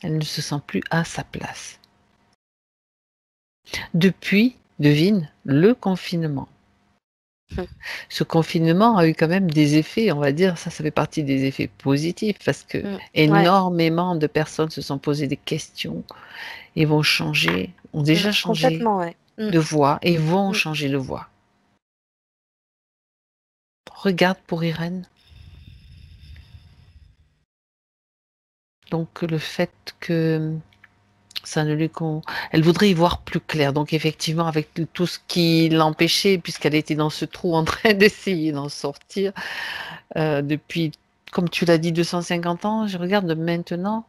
Elle ne se sent plus à sa place. Depuis, devine, le confinement. Mm. Ce confinement a eu quand même des effets, on va dire, ça fait partie des effets positifs parce que Mm. Ouais, énormément de personnes se sont posées des questions et ont déjà changé complètement, ouais. Mm. de voie et vont Mm. changer de voie. Regarde pour Irène. Donc le fait que ça ne lui con... Elle voudrait y voir plus clair. Donc effectivement, avec tout ce qui l'empêchait, puisqu'elle était dans ce trou en train d'essayer d'en sortir depuis, comme tu l'as dit, 250 ans, je regarde maintenant,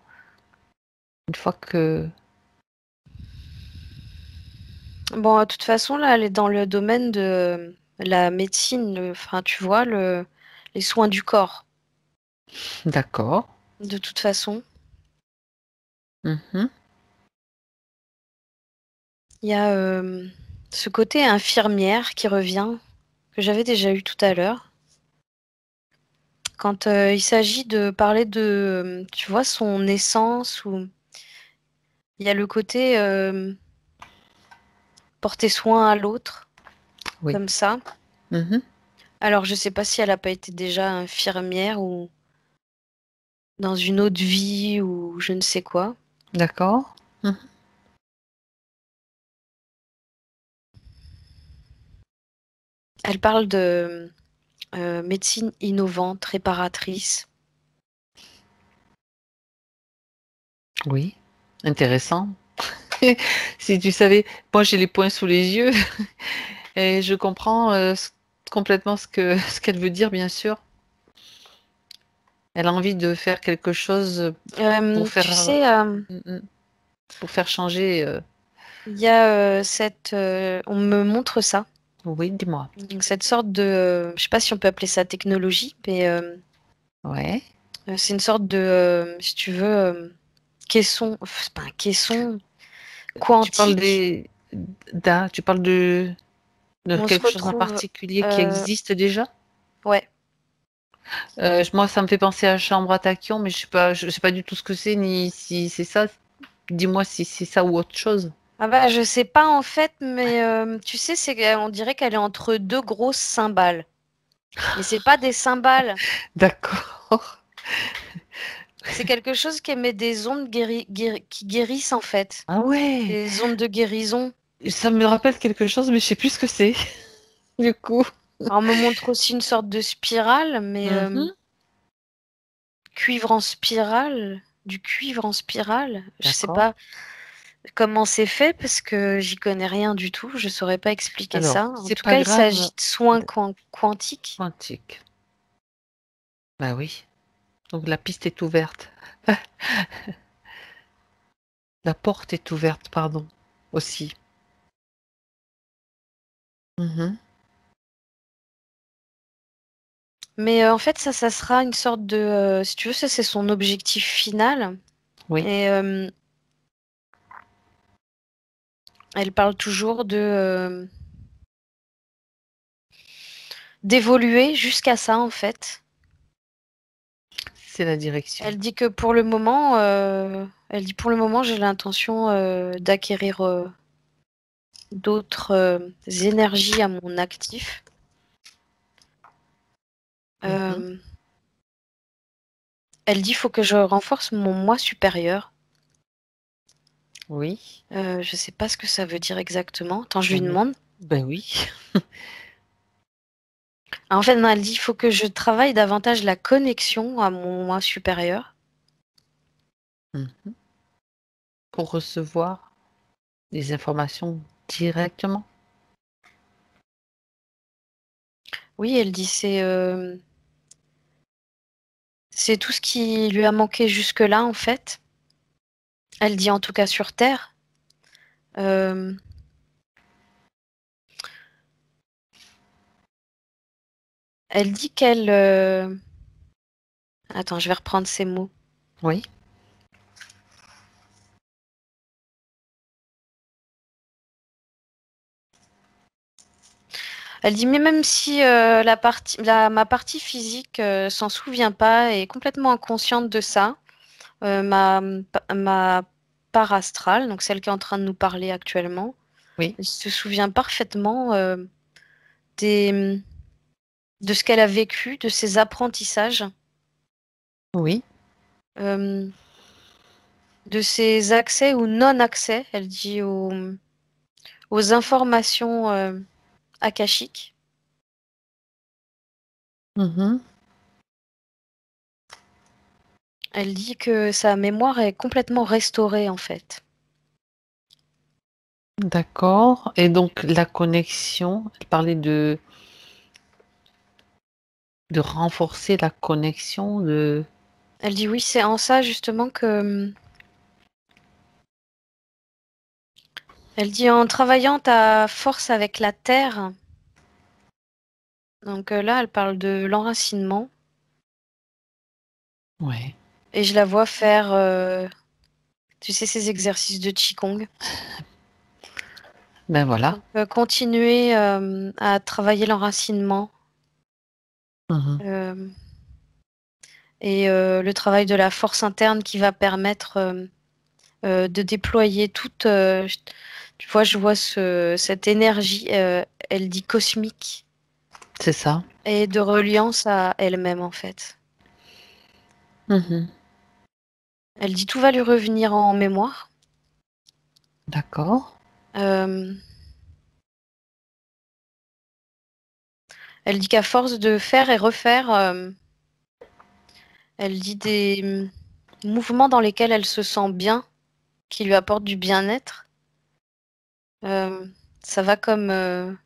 une fois que... Bon, de toute façon, là, elle est dans le domaine de la médecine, enfin, tu vois, les soins du corps, D'accord. de toute façon. Mhm. Il y a ce côté infirmière qui revient, que j'avais déjà eu tout à l'heure. Quand il s'agit de parler de, tu vois, son essence, ou il y a le côté porter soin à l'autre, Oui. comme ça. Mhm. Alors, je sais pas si elle n'a pas été déjà infirmière ou dans une autre vie ou je ne sais quoi. D'accord. Mhm. Elle parle de médecine innovante, réparatrice. Oui. Intéressant. Si tu savais, moi j'ai les points sous les yeux et je comprends complètement ce qu'elle veut dire, bien sûr. Elle a envie de faire quelque chose pour Tu faire, sais, mm, mm, pour faire changer. il y a on me montre ça, Oui, dis-moi. donc cette sorte de, je sais pas si on peut appeler ça technologie, mais Ouais. c'est une sorte de, si tu veux, caisson, enfin, c'est pas un caisson Tu parles quantique. tu parles de On se quelque chose en retrouve, particulier qui euh, existe déjà? ouais. Moi, ça me fait penser à Chambre à tachyon, mais je sais pas du tout ce que c'est, ni si c'est ça. Dis-moi si c'est ça ou autre chose. Ah bah je sais pas en fait, mais tu sais, on dirait qu'elle est entre deux grosses cymbales. Mais c'est pas des cymbales. D'accord. C'est quelque chose qui émet des ondes qui guérissent en fait. Ah ouais. Des ondes de guérison. Ça me rappelle quelque chose, mais je sais plus ce que c'est. Du coup. Alors, on me montre aussi une sorte de spirale, mais Mhm. cuivre en spirale, du cuivre en spirale. Je sais D'accord. pas comment c'est fait parce que j'y connais rien du tout. Je saurais pas expliquer Alors, ça. En c'est tout pas cas, il s'agit grave. de soins quantiques. Quantique. Bah oui. Donc la piste est ouverte. La porte est ouverte, pardon. Aussi. Mhm. Mais en fait, ça sera une sorte de, si tu veux, ça c'est son objectif final. Oui. Et elle parle toujours de d'évoluer jusqu'à ça en fait. C'est la direction. Elle dit que pour le moment, j'ai l'intention d'acquérir d'autres énergies à mon actif. Mhm. Euh, Elle dit faut que je renforce mon moi supérieur. Oui. Je sais pas ce que ça veut dire exactement. Attends, je lui Non, mais... demande. Ben oui. En fait, non, elle dit il faut que je travaille davantage la connexion à mon moi supérieur. Mhm. Pour recevoir des informations directement. Oui, elle dit c'est tout ce qui lui a manqué jusque-là en fait. Elle dit en tout cas sur Terre. Euh, Elle dit qu'elle... Attends, je vais reprendre ces mots. Oui. Elle dit, mais même si ma partie physique s'en souvient pas et est complètement inconsciente de ça, ma part astrale, donc celle qui est en train de nous parler actuellement, Oui. elle se souvient parfaitement des, de ce qu'elle a vécu, de ses apprentissages, Oui. euh, de ses accès ou non-accès, elle dit, aux informations akashiques. Mhm. Elle dit que sa mémoire est complètement restaurée en fait. D'accord. Et donc la connexion, elle parlait de renforcer la connexion, de Elle dit oui, c'est en ça justement que elle dit en travaillant ta force avec la terre. Donc là, elle parle de l'enracinement ouais, et je la vois faire, tu sais, ces exercices de Qigong. ben voilà. Donc continuer à travailler l'enracinement Mmh. et le travail de la force interne qui va permettre de déployer toute. Tu vois, je vois cette énergie, elle dit cosmique, C'est ça. et de reliance à elle-même en fait. Mmh. Elle dit tout va lui revenir en mémoire. D'accord. Euh, Elle dit qu'à force de faire et refaire, elle dit des mouvements dans lesquels elle se sent bien, qui lui apportent du bien-être. Ça va comme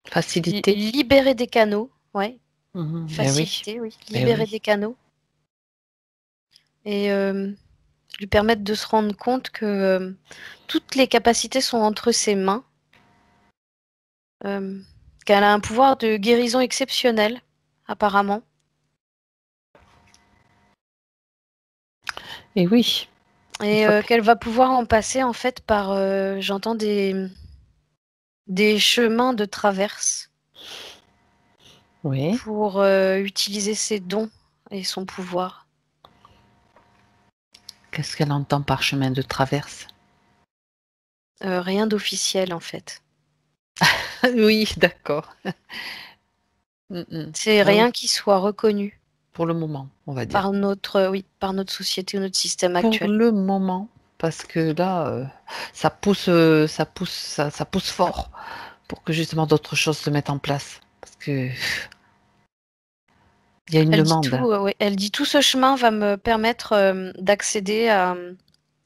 Facilité. libérer des canaux, ouais, Beh oui, faciliter, oui, beh libérer oui. des canaux et lui permettre de se rendre compte que toutes les capacités sont entre ses mains, euh, qu'elle a un pouvoir de guérison exceptionnel, apparemment. Et oui, une Et fois que qu'elle va pouvoir en passer en fait par, j'entends des chemins de traverse oui, pour utiliser ses dons et son pouvoir. qu'est-ce qu'elle entend par chemin de traverse? Rien d'officiel en fait. Oui, d'accord. Mmh mh. C'est Bah oui, rien qui soit reconnu pour le moment, on va dire. par notre, oui, par notre société ou notre système Pour actuel. le moment, parce que là, ça pousse fort pour que justement d'autres choses se mettent en place. Parce qu'il y a une Elle dit demande. tout, ouais, elle dit tout ce chemin va me permettre d'accéder à,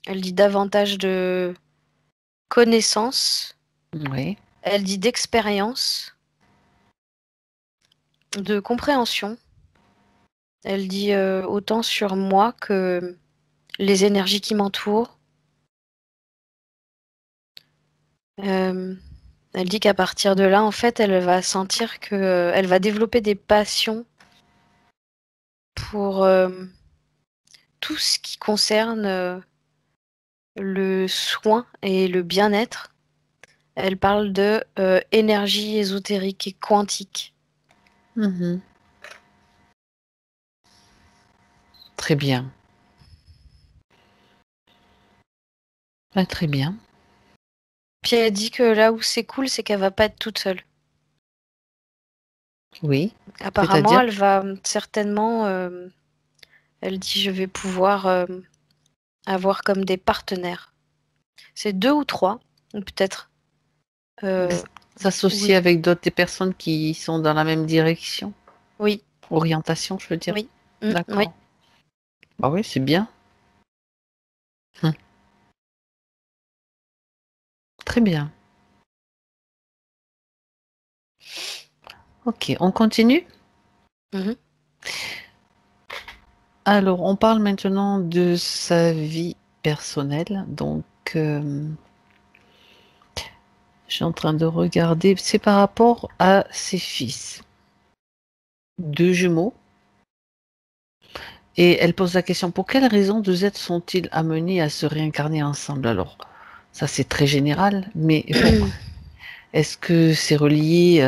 elle dit davantage de connaissances, Oui. elle dit d'expérience, de compréhension. Elle dit autant sur moi que les énergies qui m'entourent. Euh, Elle dit qu'à partir de là, en fait, elle va sentir que elle va développer des passions pour tout ce qui concerne le soin et le bien-être. Elle parle de énergie ésotérique et quantique. Mmh. Très bien. Bah, très bien. Puis elle dit que là où c'est cool, c'est qu'elle va pas être toute seule. Oui. Apparemment, C'est-à-dire? elle va certainement, elle dit, je vais pouvoir avoir comme des partenaires. C'est 2 ou 3, ou peut-être, heu, S'associer oui, avec d'autres des personnes qui sont dans la même direction? oui, Orientation, je veux dire? oui, oui. D'accord. Bah oui, c'est bien. Mmh. Très bien. OK, on continue? Mmh. Alors, on parle maintenant de sa vie personnelle. Donc, je suis en train de regarder. C'est par rapport à ses fils, 2 jumeaux, et elle pose la question: «Pour quelles raisons 2 êtres sont-ils amenés à se réincarner ensemble?» Alors, ça, c'est très général, mais bon, est-ce que c'est relié,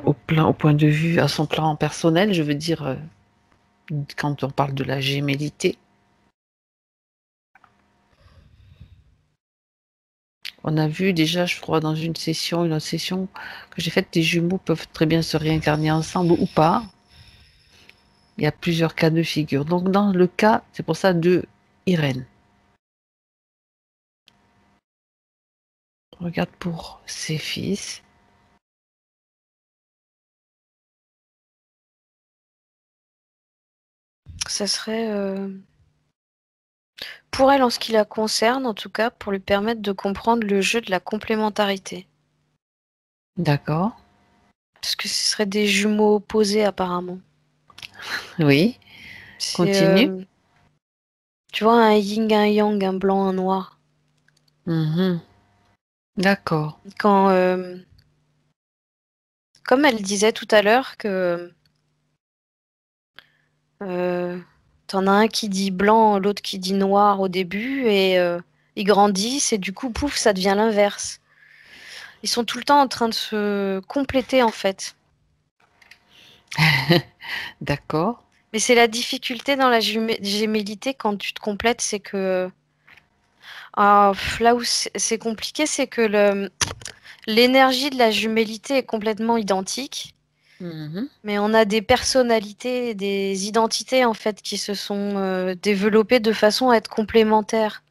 au point de vue à son plan personnel? Je veux dire, quand on parle de la gémellité. On a vu déjà, je crois, dans une autre session que j'ai faite, des jumeaux peuvent très bien se réincarner ensemble ou pas. Il y a plusieurs cas de figure. Donc dans le cas, c'est pour ça, de Irène. Regarde pour ses fils. Ça serait pour elle en ce qui la concerne, en tout cas, pour lui permettre de comprendre le jeu de la complémentarité. D'accord. Parce que ce serait des jumeaux opposés apparemment. Oui. C'est, Continue. tu vois, un yin, un yang, un blanc, un noir. Mhm. D'accord. Quand, comme elle disait tout à l'heure que t'en as un qui dit blanc, l'autre qui dit noir au début, et ils grandissent, et du coup, pouf, ça devient l'inverse. Ils sont tout le temps en train de se compléter, en fait. D'accord. Mais c'est la difficulté dans la gémellité quand tu te complètes, c'est que là où c'est compliqué, c'est que l'énergie de la jumélité est complètement identique, Mhm. mais on a des personnalités, des identités en fait qui se sont développées de façon à être complémentaires.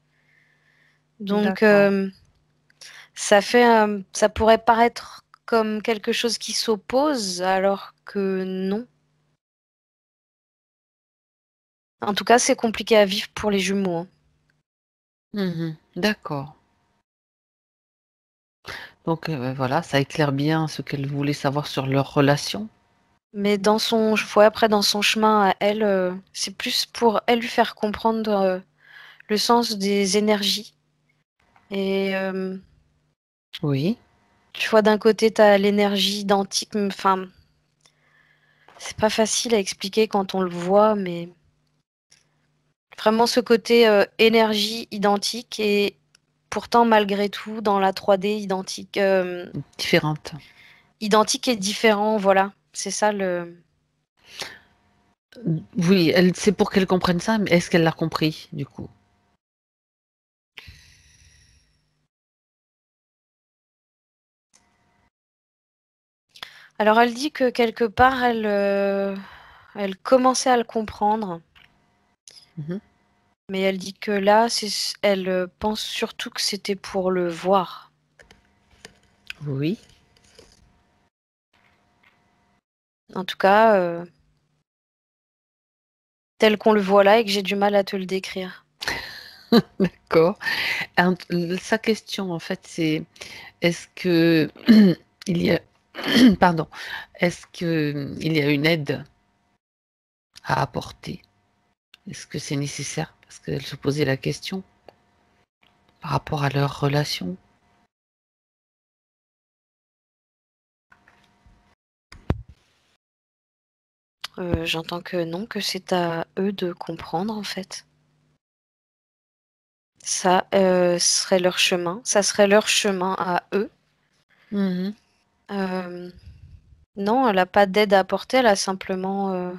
Donc D'accord. ça pourrait paraître comme quelque chose qui s'oppose, alors que non. En tout cas, c'est compliqué à vivre pour les jumeaux, hein. Mhm. D'accord. Donc voilà, ça éclaire bien ce qu'elle voulait savoir sur leur relation. Mais après, dans son chemin à elle, c'est plus pour elle lui faire comprendre le sens des énergies. Et Oui. tu vois, d'un côté, tu as l'énergie identique. Enfin, c'est pas facile à expliquer quand on le voit, mais vraiment ce côté énergie identique et pourtant, malgré tout, dans la 3D, Différente. identique et différent. Voilà, c'est ça le. Oui, elle, c'est pour qu'elle comprenne ça, mais est-ce qu'elle l'a compris, du coup? Alors, elle dit que quelque part, elle commençait à le comprendre. Mhm. Mais elle dit que là, elle pense surtout que c'était pour le voir. Oui. En tout cas, tel qu'on le voit là et que j'ai du mal à te le décrire. D'accord. Sa question, en fait, c'est est-ce que il y a, pardon, est-ce que il y a une aide à apporter? Est-ce que c'est nécessaire? Parce qu'elle se posait la question par rapport à leur relation. J'entends que non, que c'est à eux de comprendre en fait. Ça serait leur chemin. Ça serait leur chemin à eux. Mhm. Euh, non, elle n'a pas d'aide à apporter. Elle a simplement,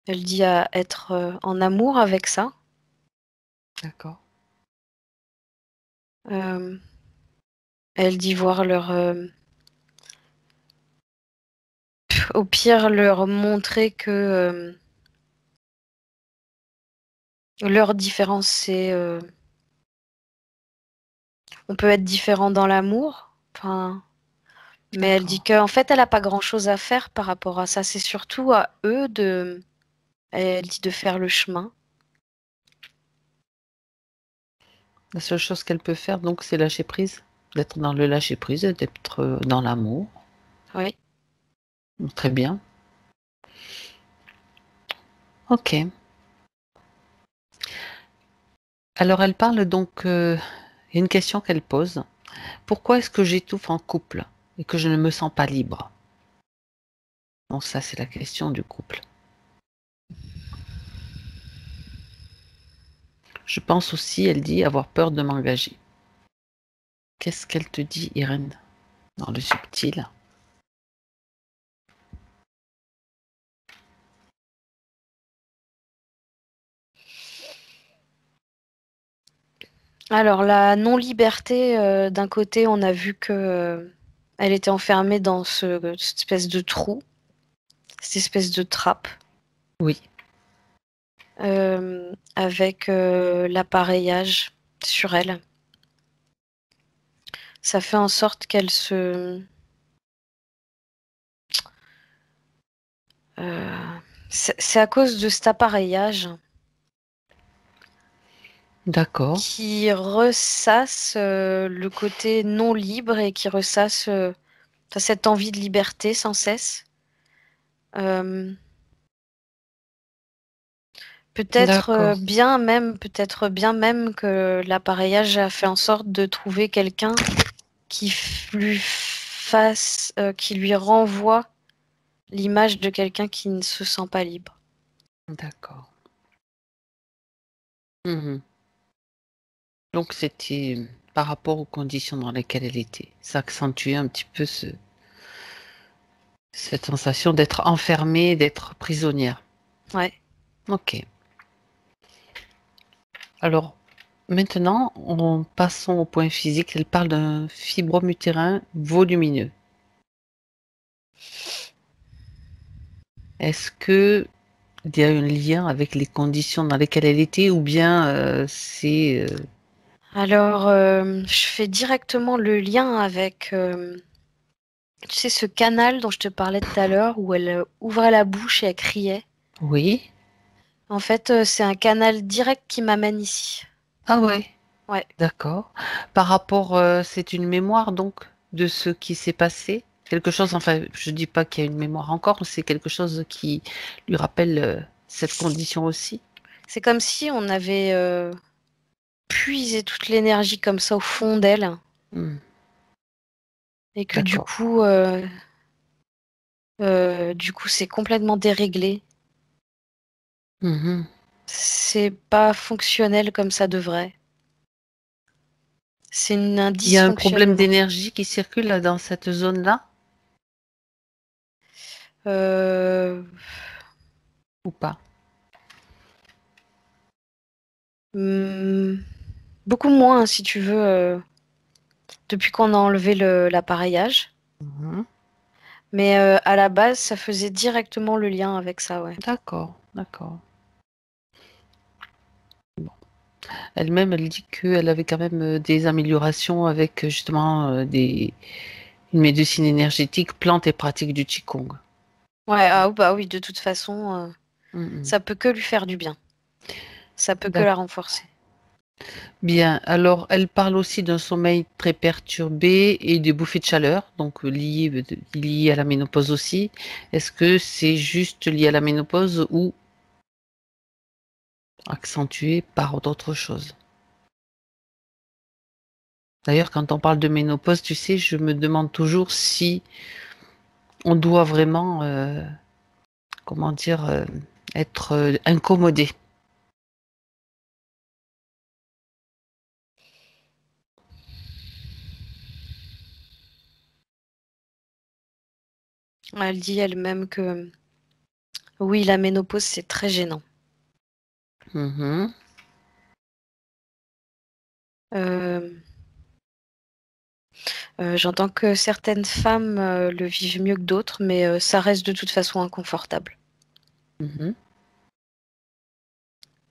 elle dit à être en amour avec ça. D'accord. Euh, elle dit voir au pire, leur montrer que leur différence, c'est on peut être différent dans l'amour. Enfin, mais elle dit D'accord. qu'en fait, elle n'a pas grand-chose à faire par rapport à ça. C'est surtout à eux de, elle dit de faire le chemin. La seule chose qu'elle peut faire, donc, c'est lâcher prise, d'être dans le lâcher prise, d'être dans l'amour. Oui. Très bien. Ok. Alors, elle parle donc, il y a une question qu'elle pose. Pourquoi est-ce que j'étouffe en couple et que je ne me sens pas libre? Donc ça, c'est la question du couple. Je pense aussi, elle dit, avoir peur de m'engager. Qu'est-ce qu'elle te dit, Irène, dans le subtil? Alors, la non-liberté, d'un côté, on a vu que elle était enfermée dans cette espèce de trou, cette espèce de trappe, Oui, avec l'appareillage sur elle. Ça fait en sorte qu'elle se... euh, C'est à cause de cet appareillage D'accord, qui ressasse le côté non libre et qui ressasse cette envie de liberté sans cesse. Euh, d'accord, peut-être bien même que l'appareillage a fait en sorte de trouver quelqu'un qui qui lui renvoie l'image de quelqu'un qui ne se sent pas libre. d'accord. Mhm. Donc c'était par rapport aux conditions dans lesquelles elle était. Ça accentuait un petit peu cette sensation d'être enfermée, d'être prisonnière. Ouais. Ok. Alors, maintenant, passons au point physique. Elle parle d'un fibrome utérin volumineux. Est-ce que il y a un lien avec les conditions dans lesquelles elle était ou bien c'est... Alors, je fais directement le lien avec, tu sais, ce canal dont je te parlais tout à l'heure, où elle ouvrait la bouche et elle criait. Oui. En fait, c'est un canal direct qui m'amène ici. Ah ouais, Ouais. d'accord. Par rapport, c'est une mémoire donc de ce qui s'est passé? Quelque chose, enfin, je dis pas qu'il y a une mémoire encore, c'est quelque chose qui lui rappelle cette condition aussi. C'est comme si on avait puisé toute l'énergie comme ça au fond d'elle Hmm, et que d'accord. du coup, c'est complètement déréglé. Mhm. C'est pas fonctionnel comme ça devrait. C'est un Il y a un problème dysfonctionnement. d'énergie qui circule là, dans cette zone-là Euh, ou pas? hmm, beaucoup moins, si tu veux, depuis qu'on a enlevé l'appareillage. Mhm. Mais à la base, ça faisait directement le lien avec ça, ouais. D'accord, d'accord. Elle-même, elle dit qu'elle avait quand même des améliorations avec justement une médecine énergétique, plantes et pratiques du Qigong. Ouais, ah, bah oui, de toute façon, Mhm. ça peut que lui faire du bien. Ça peut que la D'accord. renforcer. Bien, alors elle parle aussi d'un sommeil très perturbé et des bouffées de chaleur, donc liées à la ménopause aussi. Est-ce que c'est juste lié à la ménopause ou accentué par d'autres choses? D'ailleurs, quand on parle de ménopause, tu sais, je me demande toujours si on doit vraiment, comment dire, être incommodé. Elle dit elle-même que oui, la ménopause, c'est très gênant. Mhm. Euh, J'entends que certaines femmes le vivent mieux que d'autres, mais ça reste de toute façon inconfortable. Mhm.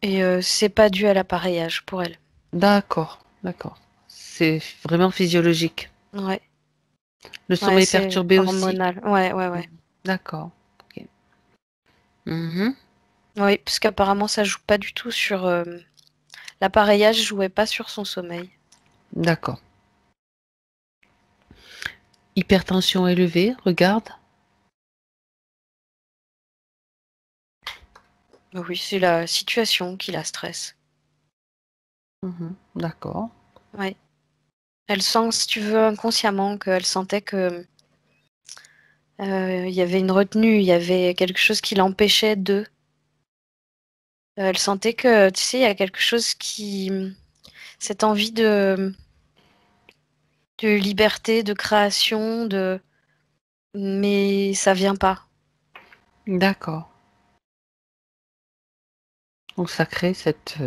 Et c'est pas dû à l'appareillage pour elle. D'accord, d'accord. C'est vraiment physiologique. Ouais, Le ouais, sommeil c'est perturbé aussi. hormonal. Ouais, ouais, Mhm. ouais. D'accord. Ok. Mhm. Oui, parce qu'apparemment, ça joue pas du tout sur. L'appareillage jouait pas sur son sommeil. D'accord. Hypertension élevée, regarde. Oui, c'est la situation qui la stresse. Mhm. D'accord. Ouais. Elle sent, si tu veux, inconsciemment, qu'elle sentait que il y avait une retenue, il y avait quelque chose qui l'empêchait de. Elle sentait que, tu sais, il y a quelque chose qui. Cette envie de liberté, de création, mais ça vient pas. D'accord. Donc ça crée cette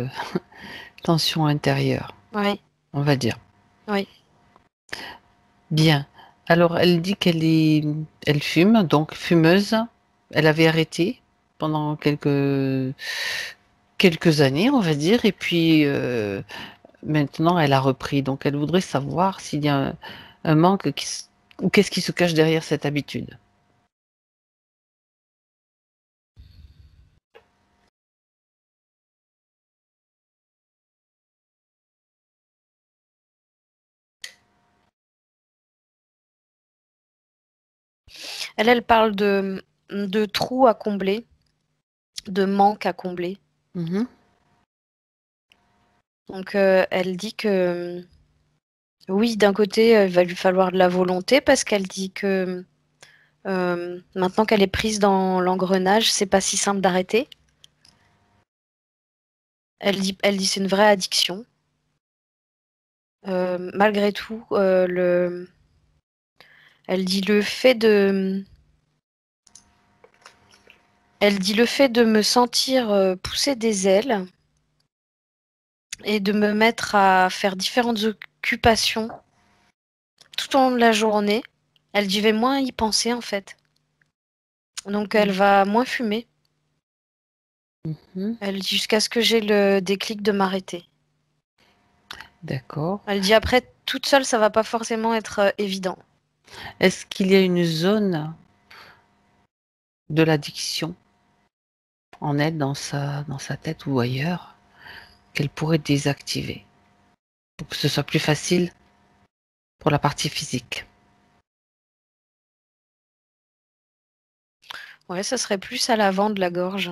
tension intérieure, Oui, on va dire. oui. Bien. Alors elle dit elle fume, donc fumeuse. Elle avait arrêté pendant quelques années, on va dire, et puis maintenant elle a repris. Donc elle voudrait savoir s'il y a un manque ou qu'est-ce qui se cache derrière cette habitude. Elle parle de trous à combler, de manques à combler. Mhm. Donc, elle dit que oui, d'un côté, il va lui falloir de la volonté parce qu'elle dit que maintenant qu'elle est prise dans l'engrenage, c'est pas si simple d'arrêter. Elle dit c'est une vraie addiction. Malgré tout, elle dit le fait de me sentir pousser des ailes et de me mettre à faire différentes occupations tout au long de la journée. Elle dit je vais moins y penser en fait. Donc elle va moins fumer. Mhm. Elle dit jusqu'à ce que j'ai le déclic de m'arrêter. D'accord. Elle dit après toute seule ça va pas forcément être évident. Est-ce qu'il y a une zone de l'addiction en elle, dans sa tête ou ailleurs, qu'elle pourrait désactiver pour que ce soit plus facile pour la partie physique? Ouais, ça serait plus à l'avant de la gorge.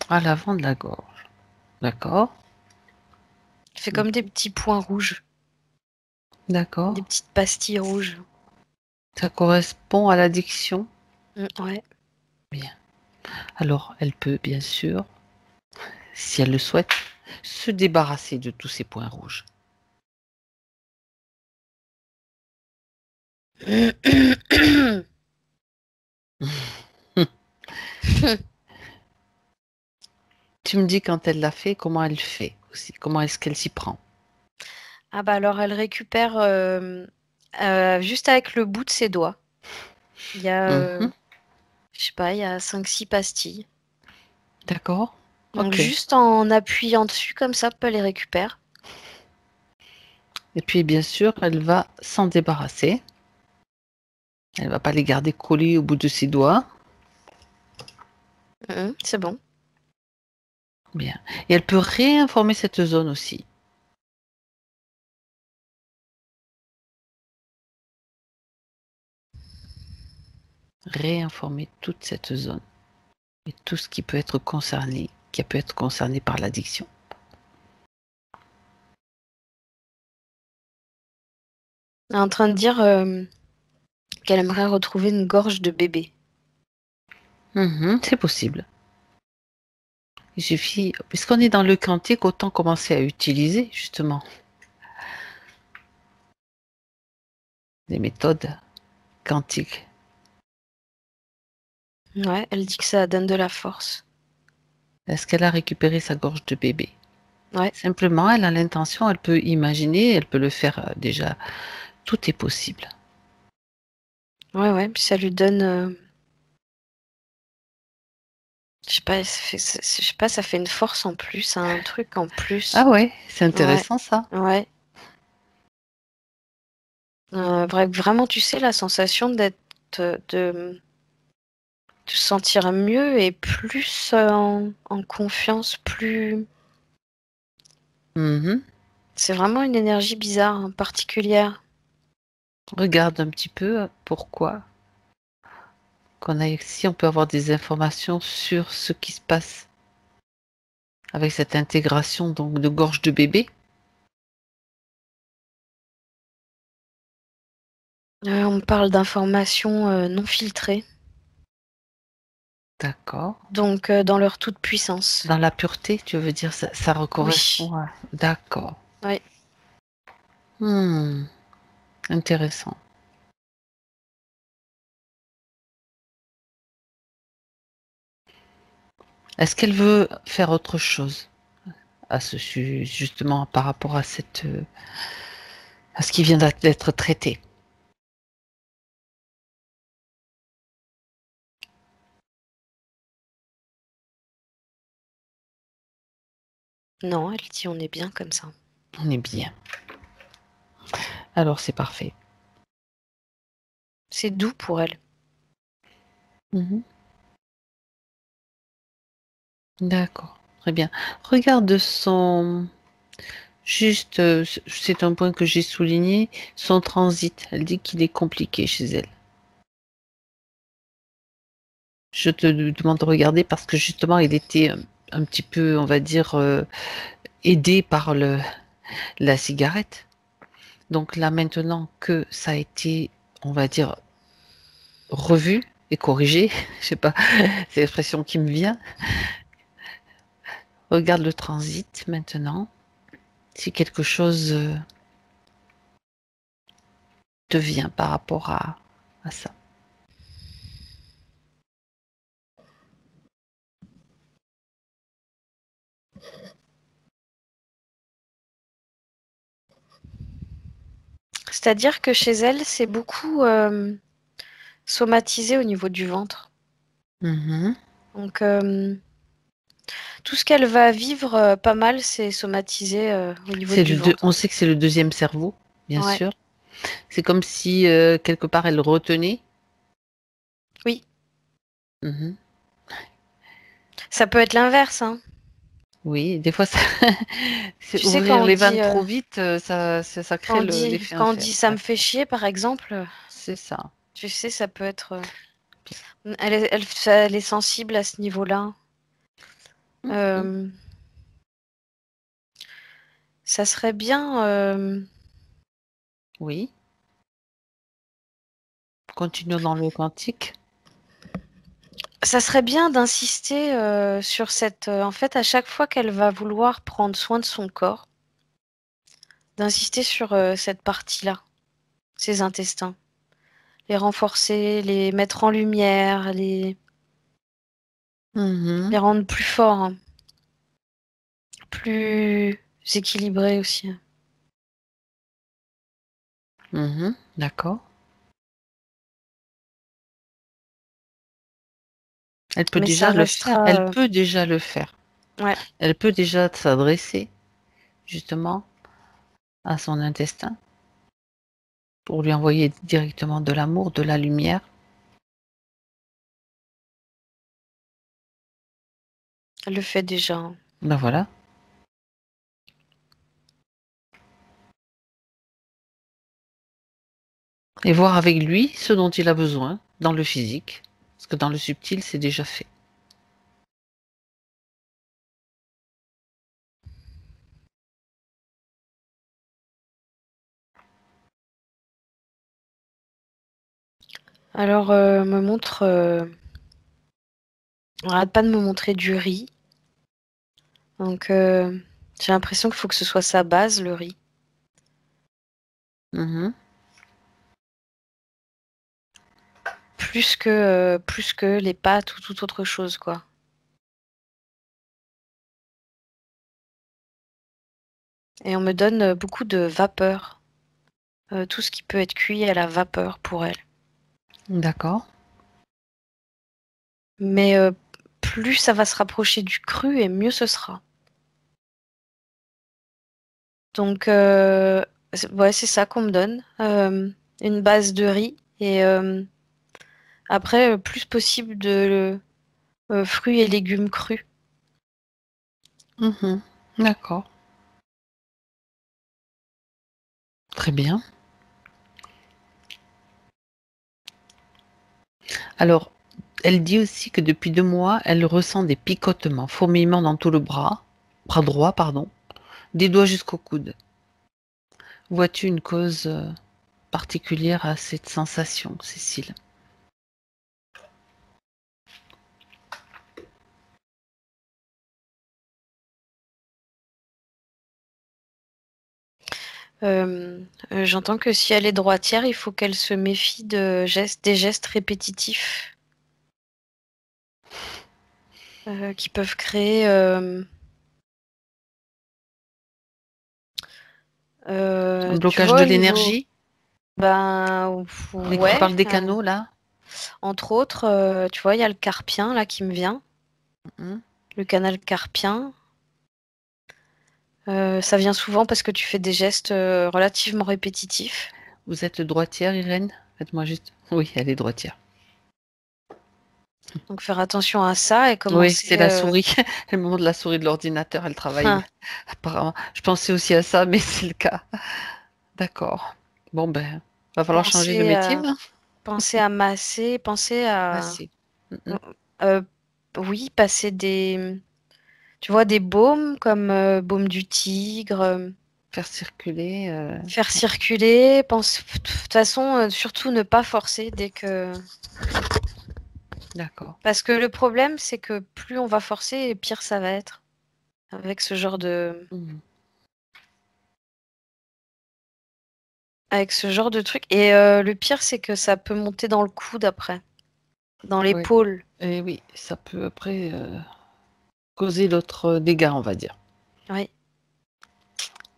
À l'avant de la gorge. D'accord. Elle fait comme des petits points rouges, D'accord. des petites pastilles rouges. Ça correspond à l'addiction? Ouais. Bien. Alors, elle peut bien sûr, si elle le souhaite, se débarrasser de tous ces points rouges. Tu me dis quand elle l'a fait, comment elle fait aussi, comment est-ce qu'elle s'y prend? Ah bah alors elle récupère juste avec le bout de ses doigts. Il y a, Mhm. je sais pas, il y a 5-6 pastilles. D'accord. Donc Ok. juste en appuyant dessus comme ça, elle les récupère. Et puis bien sûr, elle va s'en débarrasser. Elle va pas les garder collés au bout de ses doigts. C'est bon. Bien. Et elle peut réinformer cette zone aussi. Réinformer toute cette zone. Et tout ce qui peut être concerné, qui peut être concerné par l'addiction. Elle est en train de dire qu'elle aimerait retrouver une gorge de bébé. Mhm, c'est possible. Il suffit, puisqu'on est dans le quantique, autant commencer à utiliser justement des méthodes quantiques. Ouais, elle dit que ça donne de la force. Est-ce qu'elle a récupéré sa gorge de bébé? Ouais, Simplement, elle a l'intention, elle peut imaginer, elle peut le faire déjà. Tout est possible. ouais, puis ça lui donne, je sais pas, je sais pas, ça fait une force en plus, un truc en Ah plus. ouais, c'est Ouais, intéressant ça. ouais. Bref, vraiment, tu sais, la sensation de se sentir mieux et plus en confiance, plus. Mhm. C'est vraiment une énergie bizarre, hein, particulière. Regarde un petit peu pourquoi. Si on peut avoir des informations sur ce qui se passe avec cette intégration donc de gorge de bébé. On parle d'informations non filtrées, D'accord. donc dans leur toute puissance. Dans la pureté, tu veux dire, ça Oui, correspond à... D'accord. oui. Hmm, intéressant. Est-ce qu'elle veut faire autre chose à ce sujet, justement par rapport à à ce qui vient d'être traité? Non, elle dit on est bien comme ça. On est bien. Alors c'est parfait. C'est doux pour elle. Mhm. D'accord, très bien. Regarde son... Juste, c'est un point que j'ai souligné, son transit. Elle dit qu'il est compliqué chez elle. Je te demande de regarder parce que justement, il était un petit peu, on va dire, aidé par la cigarette. Donc là, maintenant que ça a été, on va dire, revu et corrigé, je sais pas, c'est l'expression qui me vient. Regarde le transit maintenant. Si quelque chose te vient par rapport à ça. C'est-à-dire que chez elle, c'est beaucoup somatisé au niveau du ventre. Mhm. Donc, tout ce qu'elle va vivre pas mal, c'est somatisé au niveau C'est du le deux- ventre. on sait que c'est le deuxième cerveau, bien Ouais. sûr. C'est comme si quelque part elle retenait. Oui. Mhm. Ça peut être l'inverse, hein. Oui, des fois, c'est Tu sais, ouvrir les vannes trop vite, ça crée l'effet quand on dit inverse. ça me Ouais, fait chier, par exemple, c'est ça. tu sais, ça peut être. Elle est sensible à ce niveau-là. Mhm. Euh, Ça serait bien. Oui, continuons dans le quantique. Ça serait bien d'insister sur cette. En fait, à chaque fois qu'elle va vouloir prendre soin de son corps, d'insister sur cette partie-là, ses intestins. Les renforcer, les mettre en lumière, les Mhm. rendre plus forts, hein, plus équilibrés aussi. Mhm. D'accord. Elle peut Mais ça déjà le faire. Elle restera. peut déjà le faire. Ouais, Elle peut déjà s'adresser justement à son intestin pour lui envoyer directement de l'amour, de la lumière. elle le fait déjà, hein. Ben voilà. Et voir avec lui ce dont il a besoin dans le physique. Parce que dans le subtil, c'est déjà fait. Alors, me montre. Arrête pas de me montrer du riz. Donc, j'ai l'impression qu'il faut que ce soit sa base, le riz. Mhm. Plus que les pâtes ou toute autre chose, quoi. Et on me donne beaucoup de vapeur. Tout ce qui peut être cuit à la vapeur pour elle. D'accord. Mais plus ça va se rapprocher du cru et mieux ce sera. Donc, ouais, c'est ça qu'on me donne. Une base de riz et après, le plus possible de fruits et légumes crus. Mhm. D'accord. Très bien. Alors, elle dit aussi que depuis 2 mois, elle ressent des picotements, fourmillements dans tout le bras droit, pardon, des doigts jusqu'au coude. Vois-tu une cause particulière à cette sensation, Cécile? J'entends que si elle est droitière, il faut qu'elle se méfie des gestes répétitifs qui peuvent créer. Un Tu blocage vois, de au niveau. l'énergie? Ben, Mais tu ouais. parles des canaux, là? Entre autres, tu vois, il y a le carpien là qui me vient, Mhm. le canal carpien. Ça vient souvent parce que tu fais des gestes relativement répétitifs. Vous êtes droitière, Irène? Faites-moi juste. Oui, elle est droitière. Donc faire attention à ça et Oui, c'est commencer. la souris. Le moment de la souris de l'ordinateur, elle travaille apparemment. Je pensais aussi à ça, mais c'est le cas. D'accord. Bon, ben, va falloir changer de penser métier, à là. penser à masser, penser Ah, à si. mm. Euh, oui, passer tu vois, des baumes comme baume du tigre, Faire circuler. faire circuler. De toute façon, surtout ne pas forcer dès que. D'accord. Parce que le problème, c'est que plus on va forcer, pire ça va être avec ce genre de. Mm. Avec ce genre de truc. Et le pire, c'est que ça peut monter dans le coude après, dans Oui. l'épaule. Et oui, ça peut après causer d'autres dégâts, on va dire. Oui.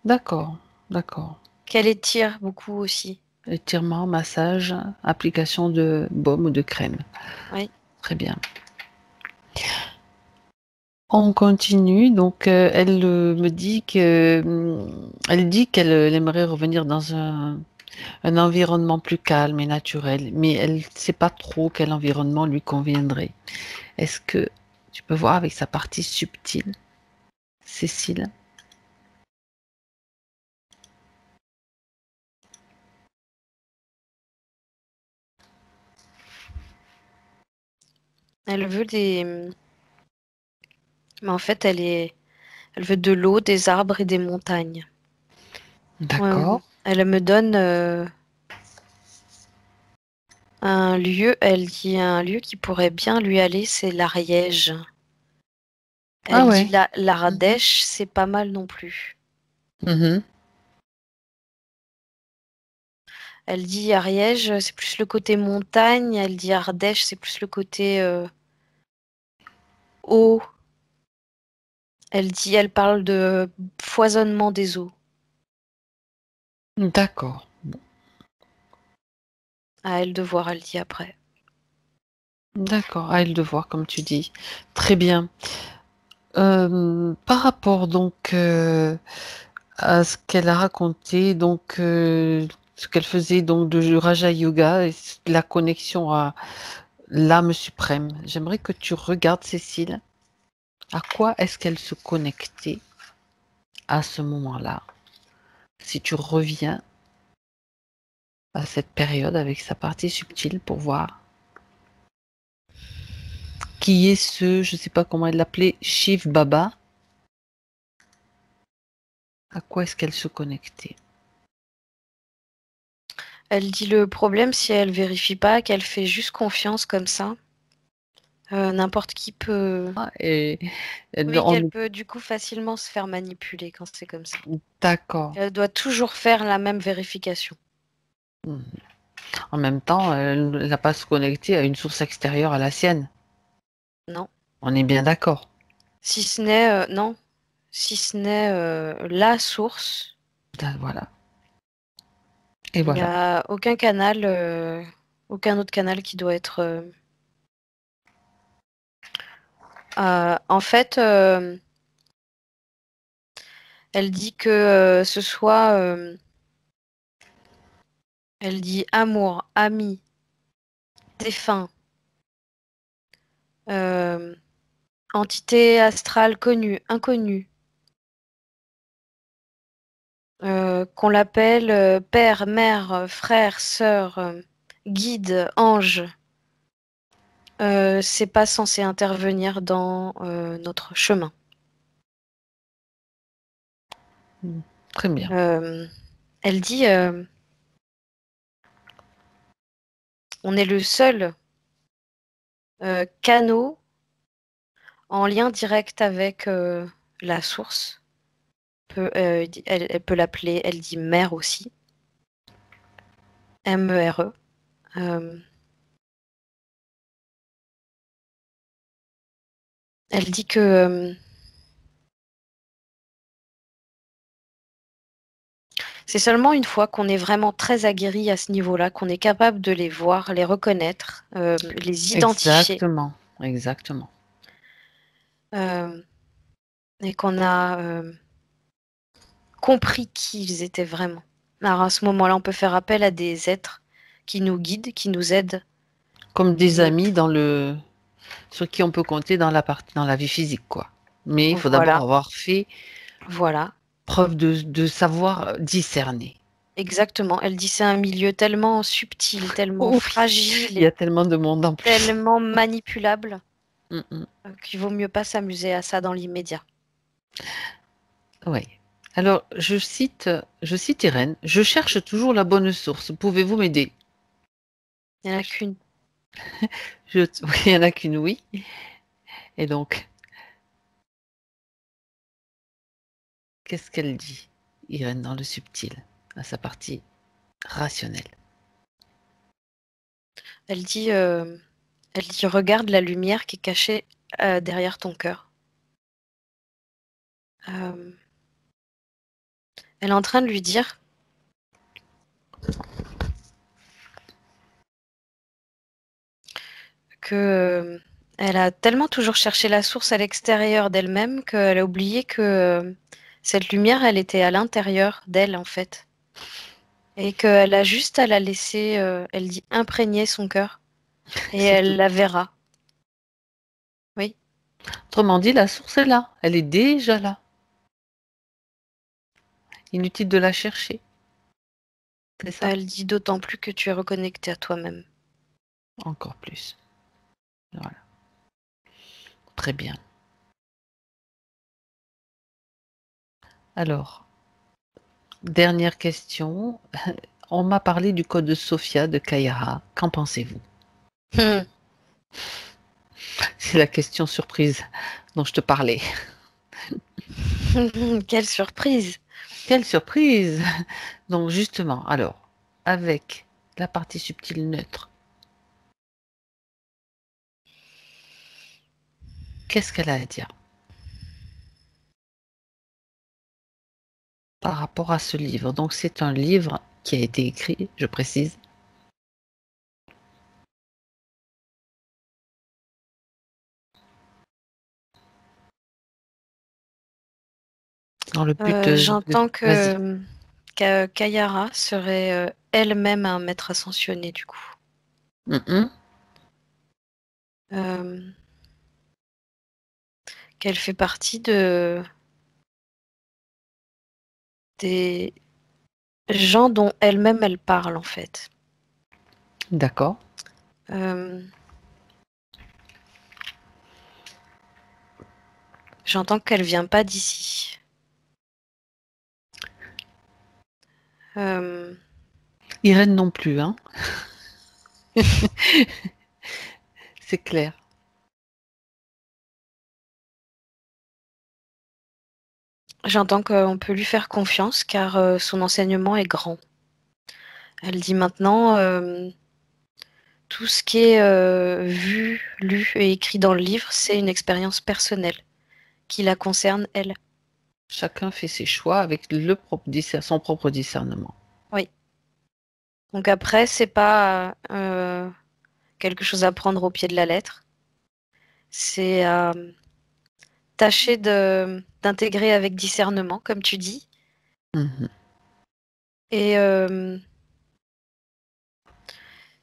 D'accord, d'accord. Qu'elle étire beaucoup aussi. Étirement, massage, application de baume ou de crème. Oui. Très bien. On continue. Donc, elle me dit que, elle dit qu'elle aimerait revenir dans un environnement plus calme et naturel, mais elle ne sait pas trop quel environnement lui conviendrait. Est-ce que tu peux voir avec sa partie subtile, Cécile? Elle veut des. Mais en fait, elle veut de l'eau, des arbres et des montagnes. D'accord. Elle me donne un lieu. Elle dit un lieu qui pourrait bien lui aller, c'est l'Ariège. Ah Elle dit ouais. l'Ardèche, c'est pas mal non plus. Mhm. Elle dit Ariège, c'est plus le côté montagne. Elle dit Ardèche, c'est plus le côté eau. Elle parle de foisonnement des eaux. D'accord. À elle de voir, elle dit après. D'accord. À elle de voir, comme tu dis. Très bien. Par rapport donc à ce qu'elle a raconté, donc ce qu'elle faisait donc de Raja Yoga, et la connexion à l'âme suprême. J'aimerais que tu regardes, Cécile, à quoi est-ce qu'elle se connectait à ce moment-là. Si tu reviens à cette période avec sa partie subtile pour voir qui est ce, je ne sais pas comment elle l'appelait, Shiv Baba, à quoi est-ce qu'elle se connectait. Elle dit le problème, si elle vérifie pas, qu'elle fait juste confiance comme ça, n'importe qui peut. Ah, et Oui, qu'elle on- peut du coup facilement se faire manipuler quand c'est comme ça. d'accord. Elle doit toujours faire la même vérification. Mhm. En même temps, elle n'a pas à se connecter à une source extérieure à la sienne. Non. On est bien d'accord. Si ce n'est non, si ce n'est la source, Voilà. Et il n'y voilà. a aucun autre canal qui doit être. En fait, elle dit que ce soit. Elle dit amour, ami, défunt, euh, entité astrale connue, inconnue, qu'on l'appelle père, mère, frère, sœur, guide, ange. C'est pas censé intervenir dans notre chemin. Très bien. Elle dit on est le seul canot en lien direct avec la source. Elle peut l'appeler, elle dit mère aussi, M-E-R-E. Elle dit que c'est seulement une fois qu'on est vraiment très aguerri à ce niveau-là, qu'on est capable de les voir, les reconnaître, les identifier, Exactement. Exactement. euh, et qu'on a compris qui ils étaient vraiment. Alors à ce moment-là, on peut faire appel à des êtres qui nous guident, qui nous aident. Comme des Mais amis sur qui on peut compter dans la vie physique, quoi. Mais il faut d'abord voilà, avoir fait voilà, preuve de savoir discerner. Exactement. Elle dit c'est un milieu tellement subtil, tellement Oui, fragile il y et a tellement de monde en plus. tellement manipulable Mm, qu'il vaut mieux pas s'amuser à ça dans l'immédiat. oui. Alors, je cite Irène. Je cherche toujours la bonne source. Pouvez-vous m'aider? Il n'y en a qu'une. Oui, il n'y en a qu'une, oui. Et donc, qu'est-ce qu'elle dit, Irène, dans le subtil, à sa partie rationnelle? Elle dit regarde la lumière qui est cachée derrière ton cœur. Euh, Elle est en train de lui dire que elle a tellement toujours cherché la source à l'extérieur d'elle-même qu'elle a oublié que cette lumière, elle était à l'intérieur d'elle en fait. Et qu'elle a juste à la laisser, elle dit imprégner son cœur. Et C'est tout. elle la verra. Oui. Autrement dit, la source est là. Elle est déjà là. Inutile de la chercher. C'est ça? Elle dit d'autant plus que tu es reconnecté à toi-même. Encore plus. Voilà. Très bien. Alors, dernière question. On m'a parlé du code de Sophia de Kaira. Qu'en pensez-vous? C'est la question surprise dont je te parlais. Quelle surprise! Quelle surprise! Donc justement, alors, avec la partie subtile neutre, qu'est-ce qu'elle a à dire par rapport à ce livre? Donc c'est un livre qui a été écrit, je précise, dans le but J'entends Vas-y. que Kayara serait elle-même un maître ascensionné du coup. Mhm. Euh, Qu'elle fait partie des gens dont elle-même elle parle en fait. D'accord. Euh, J'entends qu'elle vient pas d'ici. Euh, Irène non plus, hein. C'est clair. J'entends qu'on peut lui faire confiance car son enseignement est grand. Elle dit maintenant tout ce qui est vu, lu et écrit dans le livre, c'est une expérience personnelle qui la concerne elle. Chacun fait ses choix avec son propre discernement. Oui. Donc après, c'est pas quelque chose à prendre au pied de la lettre. C'est tâcher d'intégrer avec discernement, comme tu dis. Mhm. Et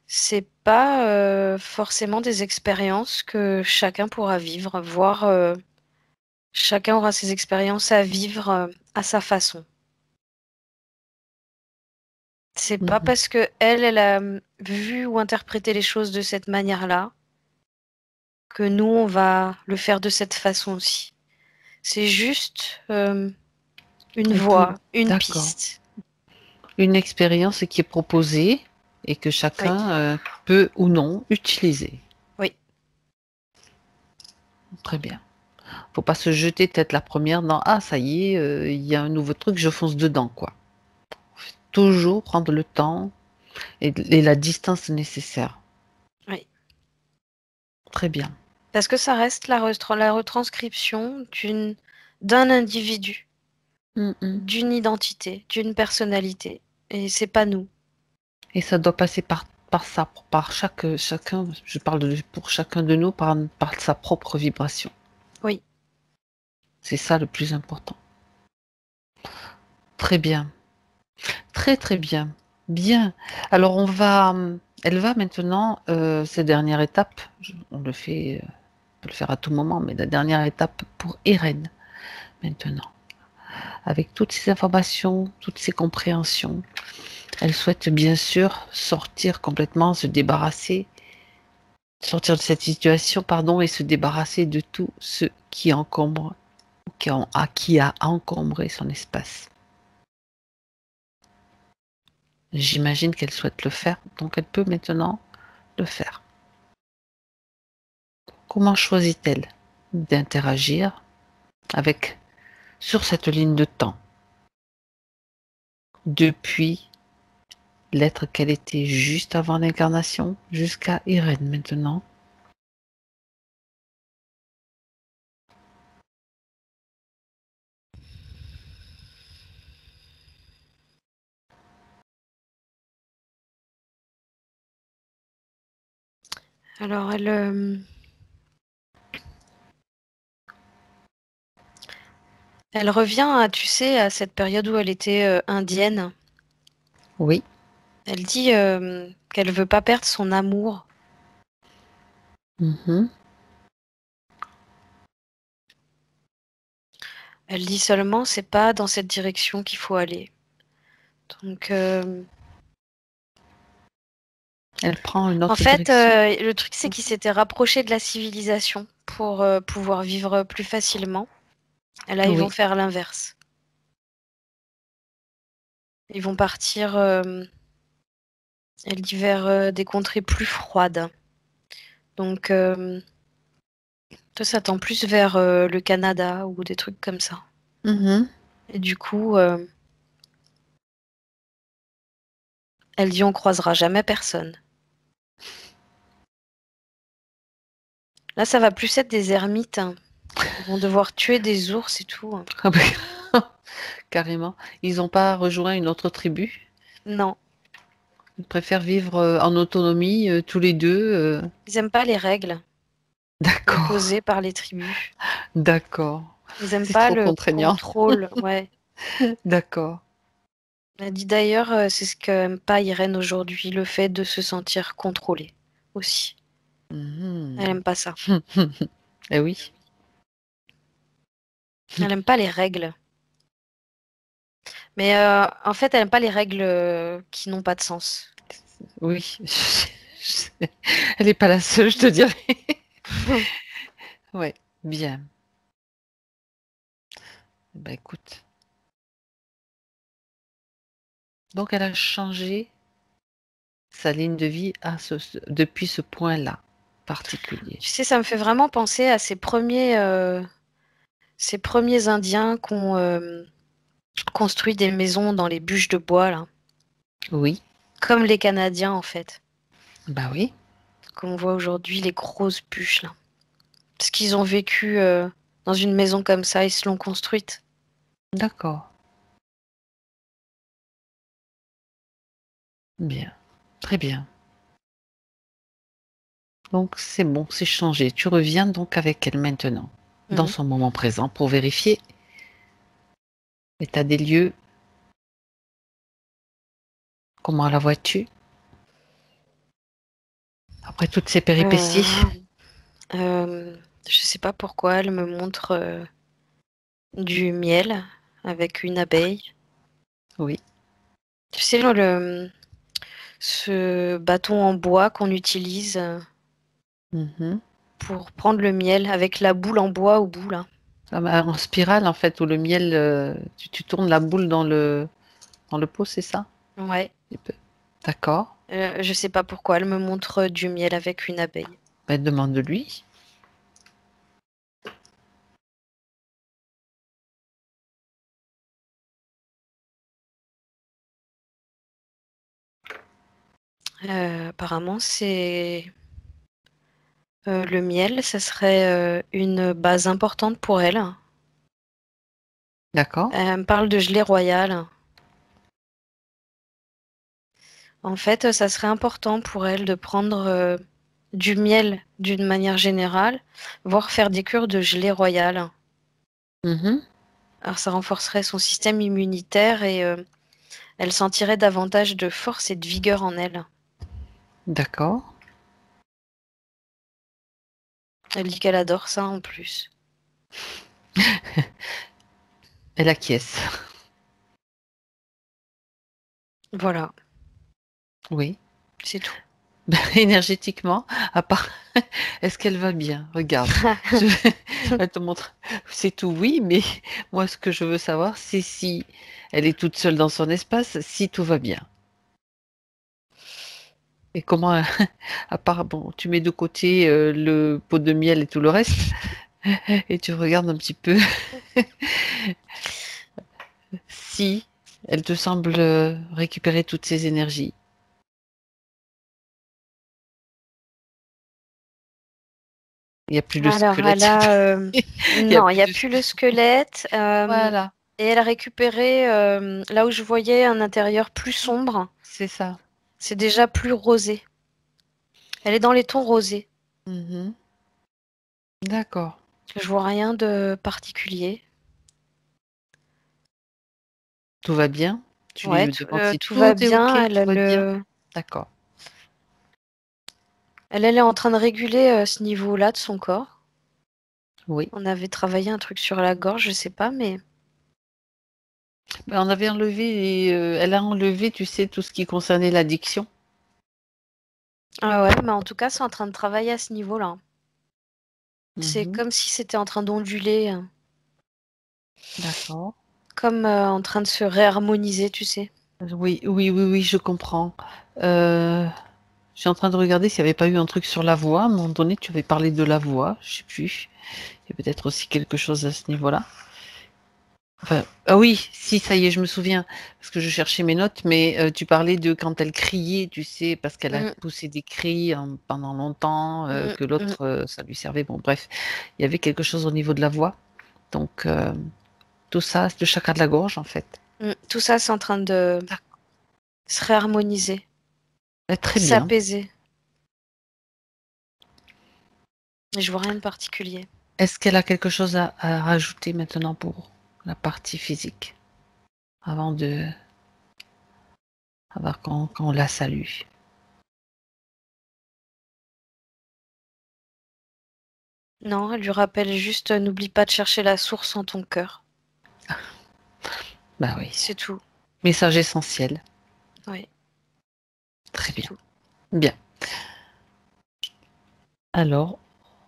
c'est pas forcément des expériences que chacun pourra vivre, voire chacun aura ses expériences à vivre à sa façon. C'est pas Mhm. parce que elle a vu ou interprété les choses de cette manière-là que nous, on va le faire de cette façon aussi. C'est juste une On peut, voie, une d'accord. piste. Une expérience qui est proposée et que Oui, chacun peut ou non utiliser. oui, Très bien. Faut pas se jeter tête la première dans ah ça y est, il y a un nouveau truc, je fonce dedans quoi. Toujours prendre le temps et la distance nécessaire. oui. Très bien. Parce que ça reste la retranscription d'un individu, Mm, mm. d'une identité, d'une personnalité. Et c'est pas nous. Et ça doit passer par ça, par chacun, je parle pour chacun de nous, par sa propre vibration. Oui. C'est ça le plus important. Très bien. Très très bien. Bien. Alors elle va maintenant, cette dernière étape, on peut le faire à tout moment, mais la dernière étape pour Irène, maintenant. avec toutes ces informations, toutes ces compréhensions. Elle souhaite bien sûr sortir complètement, se débarrasser, sortir de cette situation, pardon, et se débarrasser de tout ce qui encombre, qui a encombré son espace. J'imagine qu'elle souhaite le faire, donc elle peut maintenant le faire. Comment choisit-elle d'interagir avec sur cette ligne de temps depuis l'être qu'elle était juste avant l'incarnation jusqu'à Irène maintenant? Alors, elle revient à, tu sais, à cette période où elle était indienne. Oui. Elle dit qu'elle veut pas perdre son amour. Mhm. Elle dit seulement, c'est pas dans cette direction qu'il faut aller. Donc, Elle prend une en autre fait, direction. le truc, c'est qu'ils s'étaient rapprochés de la civilisation pour pouvoir vivre plus facilement. Et là, ils vont Oui. faire l'inverse. Ils vont partir, elle dit, vers des contrées plus froides. Donc, toi, ça tend plus vers le Canada ou des trucs comme ça. Mhm. Et du coup, elle dit, on croisera jamais personne. Là, ça va plus être des ermites, hein. Ils vont devoir tuer des ours et tout, hein. Ah ben, carrément. Ils n'ont pas rejoint une autre tribu. Non, Ils préfèrent vivre en autonomie tous les deux. ils aiment pas les règles D'accord, imposées par les tribus. d'accord. Ils aiment C'est pas trop le contraignant. contrôle, ouais. D'accord. Elle dit d'ailleurs, c'est ce qu'aime pas Irène aujourd'hui, le fait de se sentir contrôlée aussi. Elle Mhm. aime pas ça. Eh oui, Elle aime pas les règles. Mais en fait, elle aime pas les règles qui n'ont pas de sens. oui. Elle n'est pas la seule, je te dirais. Ouais, bien. Bah écoute. Donc elle a changé sa ligne de vie depuis ce point-là particulier. Tu sais, ça me fait vraiment penser à ces premiers Indiens qui ont construit des maisons dans les bûches de bois, là. Oui, Comme les Canadiens, en fait. bah oui, Comme on voit aujourd'hui, les grosses bûches, là. Parce qu'ils ont vécu dans une maison comme ça, ils se l'ont construite. d'accord. Bien, très bien. Donc c'est bon, c'est changé. Tu reviens donc avec elle maintenant, dans Mhm. son moment présent, pour vérifier l'état des lieux. Comment la vois-tu après toutes ces péripéties? Euh, je sais pas pourquoi elle me montre du miel avec une abeille. Oui. Tu sais, ce bâton en bois qu'on utilise Mhm. pour prendre le miel avec la boule en bois au bout, là. En spirale en fait, où le miel, tu tournes la boule dans le pot, c'est ça? Ouais. Un peu. D'accord. Je sais pas pourquoi elle me montre du miel avec une abeille. Ben, demande-lui. Apparemment, c'est le miel, ça serait une base importante pour elle. D'accord. Elle me parle de gelée royale. En fait, ça serait important pour elle de prendre du miel d'une manière générale, voire faire des cures de gelée royale. Mhm. Alors, ça renforcerait son système immunitaire et elle sentirait davantage de force et de vigueur en elle. D'accord. Elle dit qu'elle adore ça en plus. Elle acquiesce. Voilà, Oui. c'est tout. Énergétiquement, à part, est-ce qu'elle va bien? Regarde, je elle te montre, c'est tout, oui, mais moi, ce que je veux savoir, c'est si elle est toute seule dans son espace, si tout va bien. Et comment, à part, bon, tu mets de côté le pot de miel et tout le reste, et tu regardes un petit peu si elle te semble récupérer toutes ses énergies. Il n'y a plus le Alors, elle squelette. a... Il n'y a Non, il plus n'y a de plus le squelette. Voilà, Et elle a récupéré, là où je voyais un intérieur plus sombre, c'est ça. c'est déjà plus rosé. Elle est dans les tons rosés. Mhm. D'accord. Je vois rien de particulier. Tout va bien? Tu Ouais, lui demandes si tout tout va est OK, bien. tout va bien? D'accord. Elle est en train de réguler ce niveau-là de son corps. Oui. On avait travaillé un truc sur la gorge, je sais pas, mais On avait enlevé elle a enlevé, tu sais, tout ce qui concernait l'addiction. ah ouais, mais en tout cas, c'est en train de travailler à ce niveau-là. C'est Mmh. comme si c'était en train d'onduler, D'accord. comme en train de se réharmoniser, tu sais. Oui, oui, oui, oui, je comprends. Je suis en train de regarder s'il n'y avait pas eu un truc sur la voix. À un moment donné, tu avais parlé de la voix, je sais plus. Il y a peut-être aussi quelque chose à ce niveau-là. Enfin, ah oui, si, ça y est, je me souviens, parce que je cherchais mes notes, mais tu parlais de quand elle criait, tu sais, parce qu'elle a Mm, poussé des cris pendant longtemps, mm, que mm, l'autre, ça lui servait. Bon, bref, il y avait quelque chose au niveau de la voix. Donc, tout ça, c'est le chakra de la gorge, en fait. mm. Tout ça, c'est en train de D'accord. se réharmoniser, Très bien. s'apaiser. Et je vois rien de particulier. Est-ce qu'elle a quelque chose à rajouter maintenant pour la partie physique, avant de, avant qu'on la salue? Non, elle lui rappelle juste, n'oublie pas de chercher la source en ton cœur. Bah oui. C'est tout. Message essentiel. Oui, Très c'est bien. tout. Bien. Alors,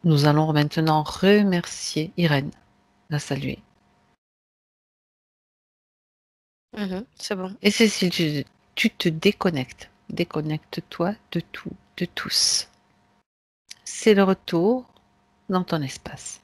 nous allons maintenant remercier Irène, la saluer. Mhm, c'est bon. Et Cécile, tu te déconnectes. Déconnecte-toi de tout, de tous. C'est le retour dans ton espace.